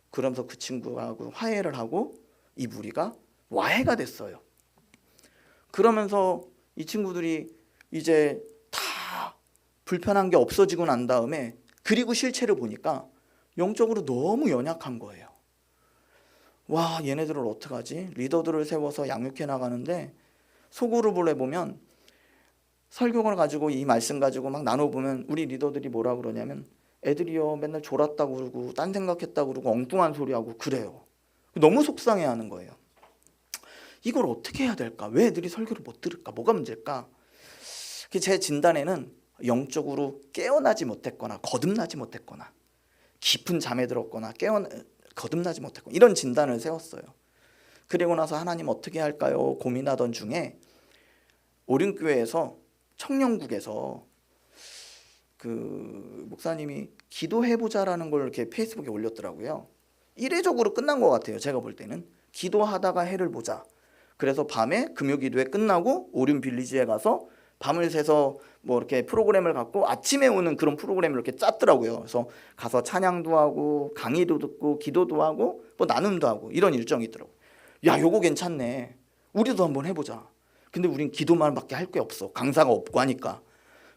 그러면서 그 친구하고 화해를 하고 이 무리가 와해가 됐어요. 그러면서 이 친구들이 이제 다 불편한 게 없어지고 난 다음에 그리고 실체를 보니까 영적으로 너무 연약한 거예요. 얘네들을 어떡하지? 리더들을 세워서 양육해 나가는데 소그룹을 해보면 설교를 가지고 이 말씀 가지고 막 나눠보면 우리 리더들이 뭐라 그러냐면 애들이요 맨날 졸았다고 그러고 딴 생각했다고 그러고 엉뚱한 소리하고 그래요. 너무 속상해하는 거예요. 이걸 어떻게 해야 될까? 왜 애들이 설교를 못 들을까? 뭐가 문제일까? 제 진단에는 영적으로 깨어나지 못했거나 거듭나지 못했거나 깊은 잠에 들었거나 거듭나지 못했거나 이런 진단을 세웠어요. 그리고 나서 하나님 어떻게 할까요? 고민하던 중에 오륜교회에서 청년국에서 그 목사님이 기도해보자라는 걸 이렇게 페이스북에 올렸더라고요. 이례적으로 끝난 것 같아요. 제가 볼 때는 기도하다가 해를 보자. 그래서 밤에 금요기도회 끝나고 오륜 빌리지에 가서 밤을 새서 뭐 이렇게 프로그램을 갖고 아침에 오는 그런 프로그램을 이렇게 짰더라고요. 그래서 가서 찬양도 하고 강의도 듣고 기도도 하고 뭐 나눔도 하고 이런 일정이 있더라고요. 요거 괜찮네. 우리도 한번 해보자. 근데 우린 기도만밖에 할 게 없어. 강사가 없고 하니까.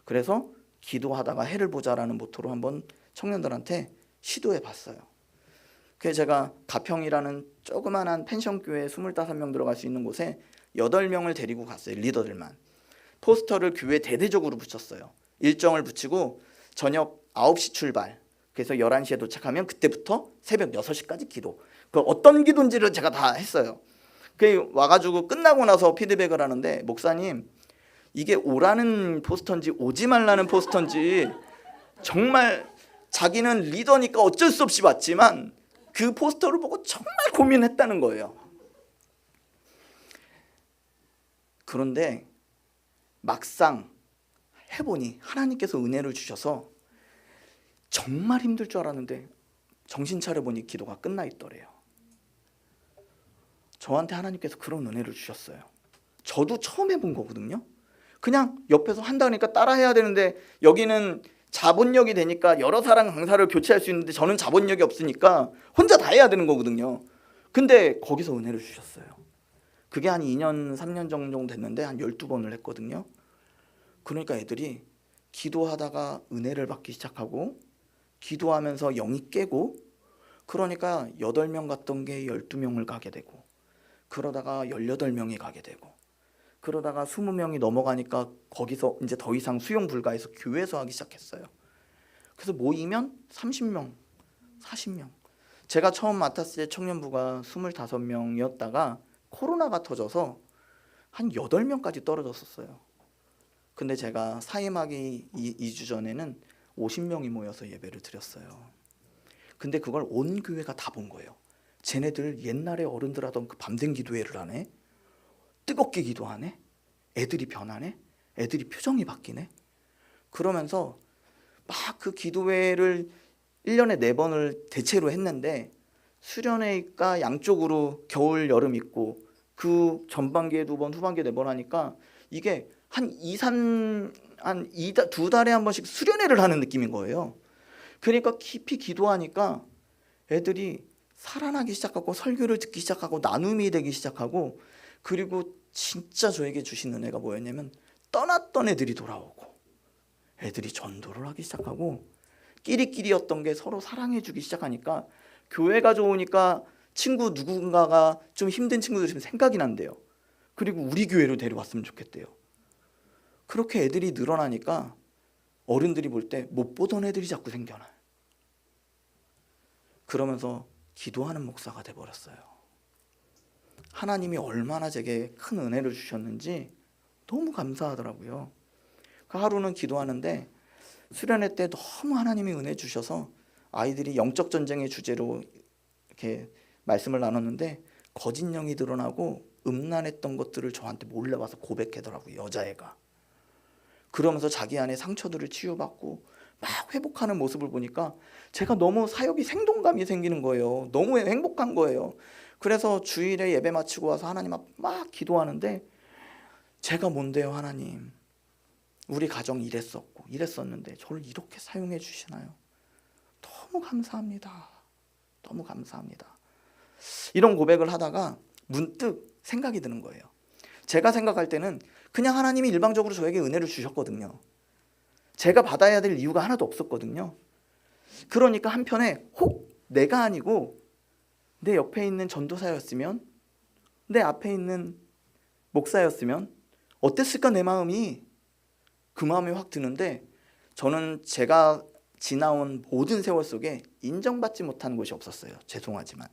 그래서 기도하다가 해를 보자라는 모토로 한번 청년들한테 시도해 봤어요. 그래서 제가 가평이라는 조그만한 펜션교회 25명 들어갈 수 있는 곳에 8명을 데리고 갔어요. 리더들만. 포스터를 교회 대대적으로 붙였어요. 일정을 붙이고 저녁 9시 출발. 그래서 11시에 도착하면 그때부터 새벽 6시까지 기도. 그 어떤 기도인지를 제가 다 했어요. 그 와가지고 끝나고 나서 피드백을 하는데 목사님 이게 오라는 포스터인지 오지 말라는 포스터인지 정말 자기는 리더니까 어쩔 수 없이 왔지만 그 포스터를 보고 정말 고민했다는 거예요. 그런데 막상 해보니 하나님께서 은혜를 주셔서 정말 힘들 줄 알았는데 정신 차려보니 기도가 끝나 있더래요. 저한테 하나님께서 그런 은혜를 주셨어요. 저도 처음 해본 거거든요. 그냥 옆에서 한다니까 따라해야 되는데, 여기는 자본력이 되니까 여러 사람 강사를 교체할 수 있는데 저는 자본력이 없으니까 혼자 다 해야 되는 거거든요. 근데 거기서 은혜를 주셨어요. 그게 한 2년 3년 정도 됐는데 한 12번을 했거든요. 그러니까 애들이 기도하다가 은혜를 받기 시작하고, 기도하면서 영이 깨고, 그러니까 8명 갔던 게 12명을 가게 되고, 그러다가 18명이 가게 되고, 그러다가 20명이 넘어가니까 거기서 이제 더 이상 수용 불가해서 교회에서 하기 시작했어요. 그래서 모이면 30명, 40명. 제가 처음 맡았을 때 청년부가 25명이었다가 코로나가 터져서 한 8명까지 떨어졌었어요. 근데 제가 사임하기 2주 전에는 50명이 모여서 예배를 드렸어요. 근데 그걸 온 교회가 다 본 거예요. 쟤네들 옛날에 어른들 하던 그 밤샘 기도회를 하네? 뜨겁게 기도하네? 애들이 변하네? 애들이 표정이 바뀌네? 그러면서 막 그 기도회를 1년에 4번을 대체로 했는데, 수련회가 양쪽으로 겨울 여름 있고, 그 전반기에 2번 후반기에 4번 하니까 이게 한 2달에 한 번씩 수련회를 하는 느낌인 거예요. 그러니까 깊이 기도하니까 애들이 살아나기 시작하고, 설교를 듣기 시작하고, 나눔이 되기 시작하고, 그리고 진짜 저에게 주신 은혜가 뭐였냐면, 떠났던 애들이 돌아오고, 애들이 전도를 하기 시작하고, 끼리끼리였던 게 서로 사랑해주기 시작하니까, 교회가 좋으니까 친구 누군가가 좀 힘든 친구들 지금 생각이 난대요. 그리고 우리 교회로 데려왔으면 좋겠대요. 그렇게 애들이 늘어나니까 어른들이 볼 때 못 보던 애들이 자꾸 생겨나요. 그러면서 기도하는 목사가 돼버렸어요. 하나님이 얼마나 제게 큰 은혜를 주셨는지 너무 감사하더라고요. 그 하루는 기도하는데, 수련회 때 너무 하나님이 은혜 주셔서 아이들이 영적 전쟁의 주제로 이렇게 말씀을 나눴는데, 거짓 영이 드러나고 음란했던 것들을 저한테 몰래 와서 고백하더라고요, 여자애가. 그러면서 자기 안에 상처들을 치유받고 막 회복하는 모습을 보니까 제가 너무 사역이 생동감이 생기는 거예요. 너무 행복한 거예요. 그래서 주일에 예배 마치고 와서 하나님 앞 막 기도하는데, 제가 뭔데요 하나님, 우리 가정 이랬었는데 저를 이렇게 사용해 주시나요? 너무 감사합니다. 너무 감사합니다. 이런 고백을 하다가 문득 생각이 드는 거예요. 제가 생각할 때는 그냥 하나님이 일방적으로 저에게 은혜를 주셨거든요. 제가 받아야 될 이유가 하나도 없었거든요. 그러니까 한편에 혹 내가 아니고 내 옆에 있는 전도사였으면, 내 앞에 있는 목사였으면 어땠을까 내 마음이, 그 마음이 확 드는데, 저는 제가 지나온 모든 세월 속에 인정받지 못한 곳이 없었어요. 죄송하지만,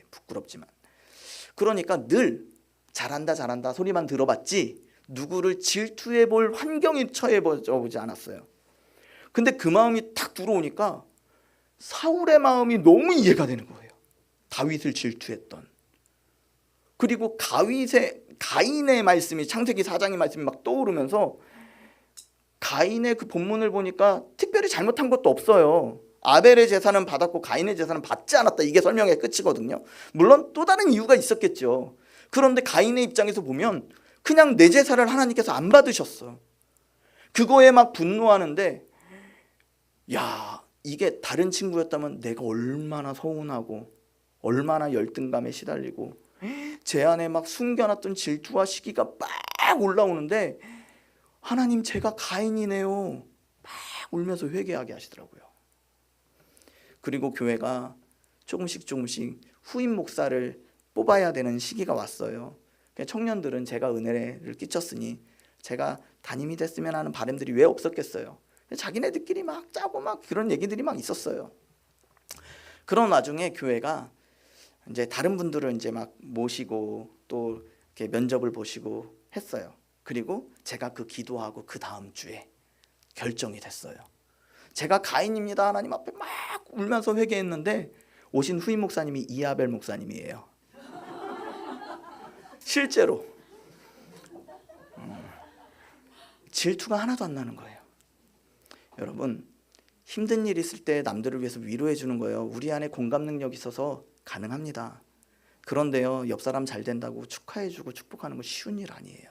부끄럽지만. 그러니까 늘 잘한다 소리만 들어봤지 누구를 질투해 볼 환경에 처해 보지 않았어요. 근데 그 마음이 탁 들어오니까 사울의 마음이 너무 이해가 되는 거예요. 다윗을 질투했던, 그리고 가인의 말씀이, 창세기 4장의 말씀이 막 떠오르면서, 가인의 그 본문을 보니까 특별히 잘못한 것도 없어요. 아벨의 제사는 받았고 가인의 제사는 받지 않았다, 이게 설명의 끝이거든요. 물론 또 다른 이유가 있었겠죠. 그런데 가인의 입장에서 보면 그냥 내 제사를 하나님께서 안 받으셨어. 그거에 막 분노하는데, 야, 이게 다른 친구였다면 내가 얼마나 서운하고 얼마나 열등감에 시달리고, 제 안에 막 숨겨놨던 질투와 시기가 막 올라오는데, 하나님 제가 가인이네요, 막 울면서 회개하게 하시더라고요. 그리고 교회가 조금씩 후임 목사를 뽑아야 되는 시기가 왔어요. 청년들은 제가 은혜를 끼쳤으니 제가 담임이 됐으면 하는 바람들이 왜 없었겠어요. 자기네들끼리 막 짜고 막 그런 얘기들이 막 있었어요. 그런 와중에 교회가 이제 다른 분들을 이제 막 모시고 또 이렇게 면접을 보시고 했어요. 그리고 제가 그 기도하고 그 다음 주에 결정이 됐어요. 제가 가인입니다, 하나님 앞에 막 울면서 회개했는데, 오신 후임 목사님이 이하벨 목사님이에요. 실제로 질투가 하나도 안 나는 거예요. 여러분, 힘든 일 있을 때 남들을 위해서 위로해 주는 거예요. 우리 안에 공감 능력이 있어서 가능합니다. 그런데요, 옆 사람 잘 된다고 축하해 주고 축복하는 건 쉬운 일 아니에요.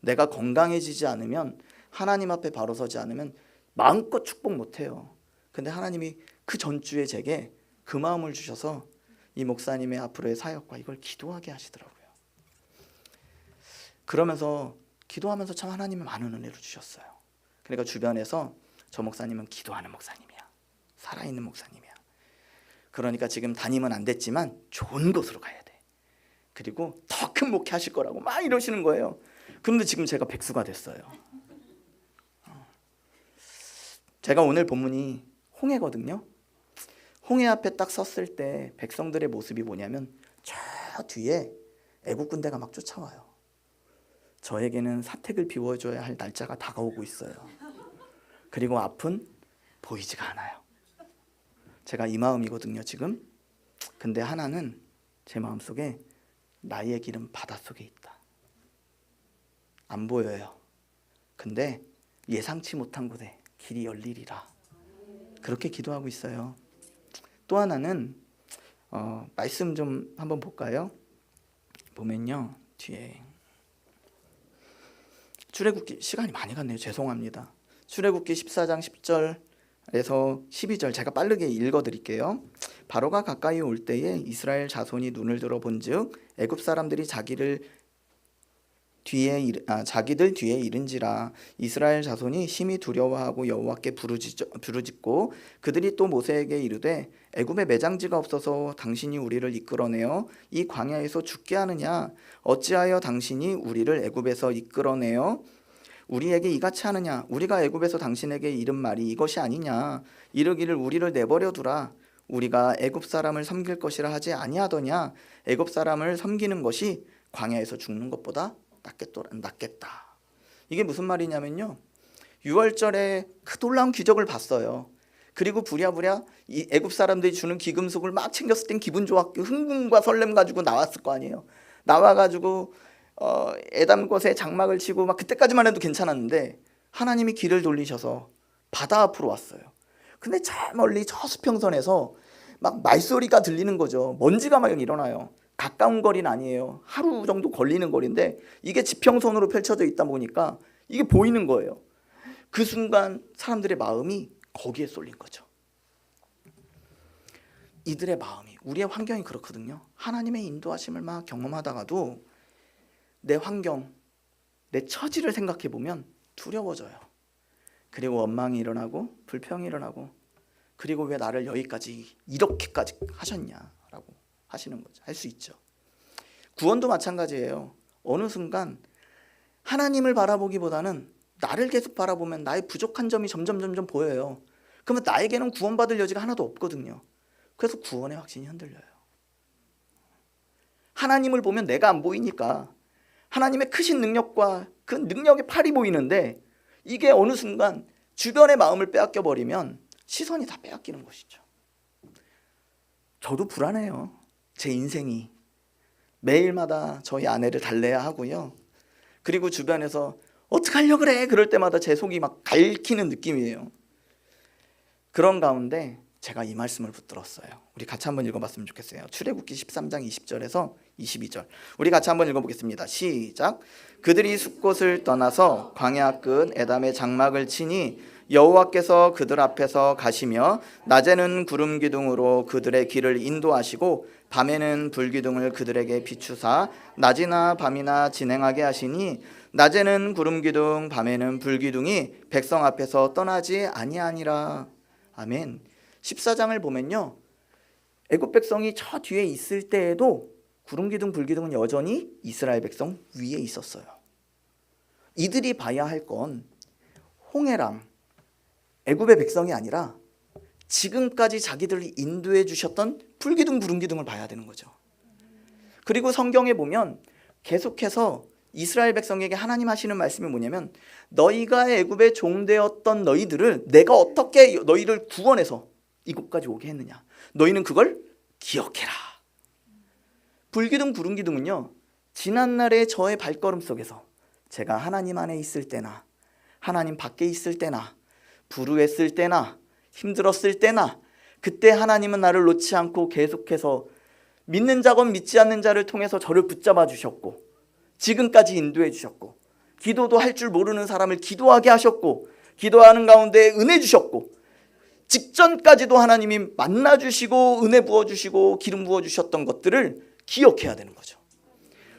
내가 건강해지지 않으면, 하나님 앞에 바로 서지 않으면 마음껏 축복 못 해요. 근데 하나님이 그 전주에 제게 그 마음을 주셔서 이 목사님의 앞으로의 사역과 이걸 기도하게 하시더라고요. 그러면서 기도하면서 참 하나님은 많은 은혜를 주셨어요. 그러니까 주변에서 저 목사님은 기도하는 목사님이야, 살아있는 목사님이야, 그러니까 지금 담임은 안 됐지만 좋은 곳으로 가야 돼, 그리고 더 큰 목회 하실 거라고 막 이러시는 거예요. 그런데 지금 제가 백수가 됐어요. 제가 오늘 본문이 홍해거든요. 홍해 앞에 딱 섰을 때 백성들의 모습이 뭐냐면, 저 뒤에 애국 군대가 막 쫓아와요. 저에게는 사택을 비워줘야 할 날짜가 다가오고 있어요. 그리고 앞은 보이지가 않아요. 제가 이 마음이거든요 지금. 근데 하나는 제 마음속에 나의 길은 바닷속에 있다. 안 보여요. 근데 예상치 못한 곳에 길이 열리리라. 그렇게 기도하고 있어요. 또 하나는 말씀 좀 한번 볼까요? 보면요, 뒤에 출애굽기, 시간이 많이 갔네요. 죄송합니다. 출애굽기 14장 10절에서 12절 제가 빠르게 읽어드릴게요. 바로가 가까이 올 때에 이스라엘 자손이 눈을 들어 본즉 애굽 사람들이 자기들 뒤에 이른지라. 이스라엘 자손이 심히 두려워하고 여호와께 부르짖고 그들이 또 모세에게 이르되 애굽에 매장지가 없어서 당신이 우리를 이끌어내어 이 광야에서 죽게 하느냐? 어찌하여 당신이 우리를 애굽에서 이끌어내어 우리에게 이같이 하느냐? 우리가 애굽에서 당신에게 이른 말이 이것이 아니냐? 이르기를 우리를 내버려 두라. 우리가 애굽 사람을 섬길 것이라 하지 아니하더냐? 애굽 사람을 섬기는 것이 광야에서 죽는 것보다 낫겠다. 이게 무슨 말이냐면요, 6월절에 그 놀라운 기적을 봤어요. 그리고 부랴부랴 이 애굽 사람들이 주는 기금속을 막 챙겼을 땐 기분 좋았고 흥분과 설렘 가지고 나왔을 거 아니에요. 나와가지고 애담곳에 장막을 치고 막 그때까지만 해도 괜찮았는데 하나님이 길을 돌리셔서 바다 앞으로 왔어요. 근데 저 멀리 저 수평선에서 막 말소리가 들리는 거죠. 먼지가 막 일어나요. 가까운 거리는 아니에요. 하루 정도 걸리는 거리인데 이게 지평선으로 펼쳐져 있다 보니까 이게 보이는 거예요. 그 순간 사람들의 마음이 거기에 쏠린 거죠. 이들의 마음이, 우리의 환경이 그렇거든요. 하나님의 인도하심을 막 경험하다가도 내 환경, 내 처지를 생각해 보면 두려워져요. 그리고 원망이 일어나고 불평이 일어나고, 그리고 왜 나를 여기까지 이렇게까지 하셨냐라고 하시는 거죠. 할 수 있죠. 구원도 마찬가지예요. 어느 순간 하나님을 바라보기보다는 나를 계속 바라보면 나의 부족한 점이 점점 보여요. 그러면 나에게는 구원받을 여지가 하나도 없거든요. 그래서 구원의 확신이 흔들려요. 하나님을 보면 내가 안 보이니까 하나님의 크신 능력과 그 능력의 팔이 보이는데, 이게 어느 순간 주변의 마음을 빼앗겨 버리면 시선이 다 빼앗기는 것이죠. 저도 불안해요. 제 인생이 매일마다 저희 아내를 달래야 하고요. 그리고 주변에서 어떡하려고 그래 그럴 때마다 제 속이 막 곪히는 느낌이에요. 그런 가운데 제가 이 말씀을 붙들었어요. 우리 같이 한번 읽어봤으면 좋겠어요. 출애굽기 13장 20절에서 22절 우리 같이 한번 읽어보겠습니다. 시작. 그들이 숲곳을 떠나서 광야 끝 에담의 장막을 치니 여호와께서 그들 앞에서 가시며 낮에는 구름 기둥으로 그들의 길을 인도하시고 밤에는 불기둥을 그들에게 비추사 낮이나 밤이나 진행하게 하시니 낮에는 구름 기둥 밤에는 불기둥이 백성 앞에서 떠나지 아니하니라. 아멘. 14장을 보면요, 애굽 백성이 저 뒤에 있을 때에도 구름 기둥 불기둥은 여전히 이스라엘 백성 위에 있었어요. 이들이 봐야 할 건 홍해랑 애굽의 백성이 아니라 지금까지 자기들을 인도해 주셨던 불기둥 구름기둥을 봐야 되는 거죠. 그리고 성경에 보면 계속해서 이스라엘 백성에게 하나님 하시는 말씀이 뭐냐면, 너희가 애굽의 종되었던 너희들을 내가 어떻게 너희를 구원해서 이곳까지 오게 했느냐, 너희는 그걸 기억해라. 불기둥 구름기둥은요, 지난날의 저의 발걸음 속에서 제가 하나님 안에 있을 때나 하나님 밖에 있을 때나 불우했을 때나 힘들었을 때나 그때 하나님은 나를 놓지 않고 계속해서 믿는 자건 믿지 않는 자를 통해서 저를 붙잡아 주셨고, 지금까지 인도해 주셨고, 기도도 할 줄 모르는 사람을 기도하게 하셨고, 기도하는 가운데 은혜 주셨고, 직전까지도 하나님이 만나 주시고 은혜 부어 주시고 기름 부어 주셨던 것들을 기억해야 되는 거죠.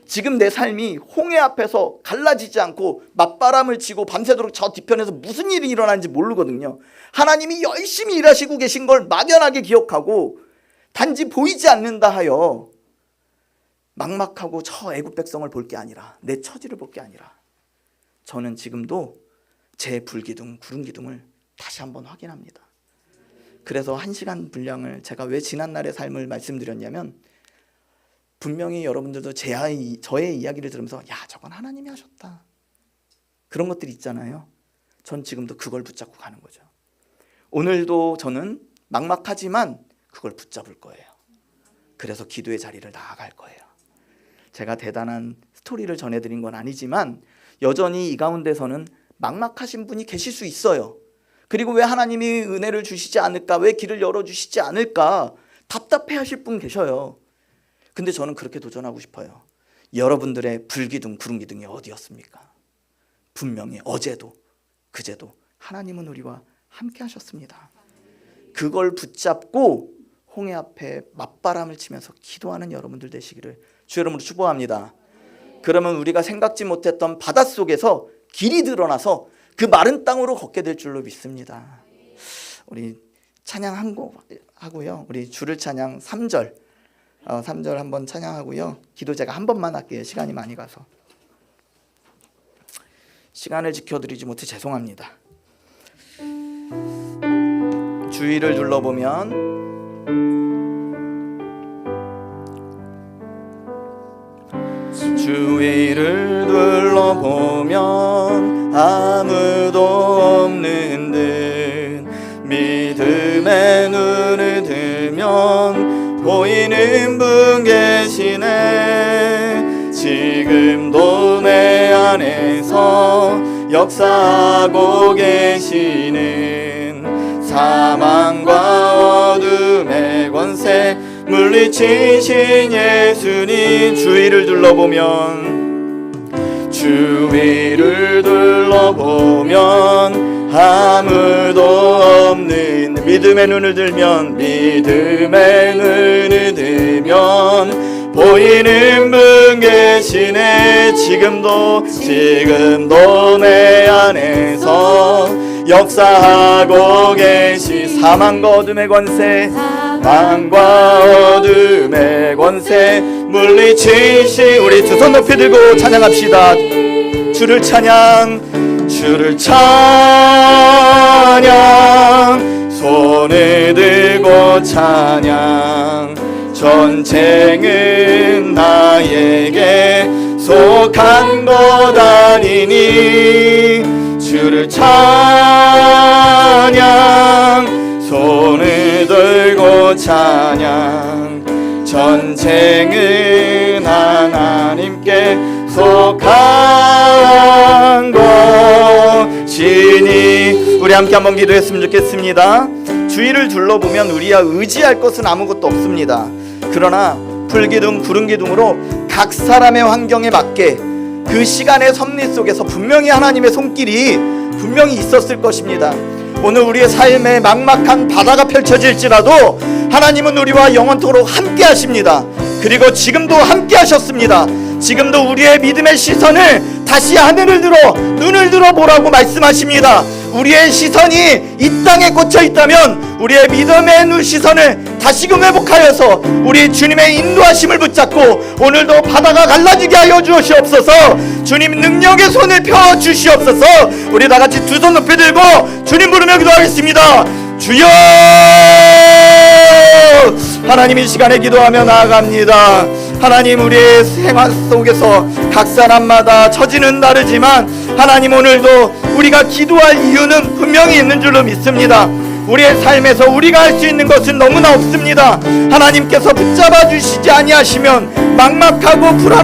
지금 내 삶이 홍해 앞에서 갈라지지 않고 맞바람을 치고 밤새도록 저 뒤편에서 무슨 일이 일어나는지 모르거든요. 하나님이 열심히 일하시고 계신 걸 막연하게 기억하고 단지 보이지 않는다 하여 막막하고 저 애굽 백성을 볼 게 아니라, 내 처지를 볼 게 아니라, 저는 지금도 제 불기둥, 구름기둥을 다시 한번 확인합니다. 그래서 1시간 분량을 제가 왜 지난날의 삶을 말씀드렸냐면, 분명히 여러분들도 저의 이야기를 들으면서 야, 저건 하나님이 하셨다, 그런 것들이 있잖아요. 전 지금도 그걸 붙잡고 가는 거죠. 오늘도 저는 막막하지만 그걸 붙잡을 거예요. 그래서 기도의 자리를 나아갈 거예요. 제가 대단한 스토리를 전해드린 건 아니지만 여전히 이 가운데서는 막막하신 분이 계실 수 있어요. 그리고 왜 하나님이 은혜를 주시지 않을까, 왜 길을 열어주시지 않을까 답답해 하실 분 계셔요. 근데 저는 그렇게 도전하고 싶어요. 여러분들의 불기둥, 구름기둥이 어디였습니까? 분명히 어제도 그제도 하나님은 우리와 함께 하셨습니다. 그걸 붙잡고 홍해 앞에 맞바람을 치면서 기도하는 여러분들 되시기를 주 이름으로 축복합니다. 그러면 우리가 생각지 못했던 바닷속에서 길이 드러나서 그 마른 땅으로 걷게 될 줄로 믿습니다. 우리 찬양 한 곡 하고요. 우리 주를 찬양 3절 3절 한번 찬양하고요. 기도 제가 한 번만 할게요. 시간이 많이 가서. 시간을 지켜드리지 못해 죄송합니다. 주위를 둘러보면 주위를 둘러보면 아무도 없는 듯 믿음의 눈을 들면 보이는 분 계시네. 지금도 내 안에서 역사하고 계시는 사망과 어둠의 권세 물리치신 예수님. 주위를 둘러보면 아무도 없는, 믿음의 눈을 들면 보이는 분 계시네. 지금도 내 안에서 역사하고 계시 사망과 어둠의 권세 물리치시. 우리 두 손 높이 들고 찬양합시다. 주를 찬양 손을 들고 찬양. 전쟁은 나에게 속한 것 아니니 주를 찬양. 손을 들고 찬양. 전쟁은 하나님께 속한 것이니. 우리 함께 한번 기도했으면 좋겠습니다. 주위를 둘러보면 우리가 의지할 것은 아무것도 없습니다. 그러나 불기둥, 구름기둥으로 각 사람의 환경에 맞게 그 시간의 섭리 속에서 분명히 하나님의 손길이 분명히 있었을 것입니다. 오늘 우리의 삶에 막막한 바다가 펼쳐질지라도 하나님은 우리와 영원토록 함께 하십니다. 그리고 지금도 함께 하셨습니다. 지금도 우리의 믿음의 시선을 다시 하늘을 들어 눈을 들어 보라고 말씀하십니다. 우리의 시선이 이 땅에 꽂혀 있다면 우리의 믿음의 시선을 다시금 회복하여서 우리 주님의 인도하심을 붙잡고 오늘도 바다가 갈라지게 하여 주시옵소서. 주님 능력의 손을 펴 주시옵소서. 우리 다같이 두 손 높이 들고 주님 부르며 기도하겠습니다. 주여! 하나님, 이 시간에 기도하며 나아갑니다. 하나님, 우리의 생활 속에서 각 사람마다 처지는 다르지만 하나님, 오늘도 우리가 기도할 이유는 분명히 있는 줄로 믿습니다. 우리의 삶에서 우리가 할 수 있는 것은 너무나 없습니다. 하나님께서 붙잡아 주시지 아니하시면 막막하고 불안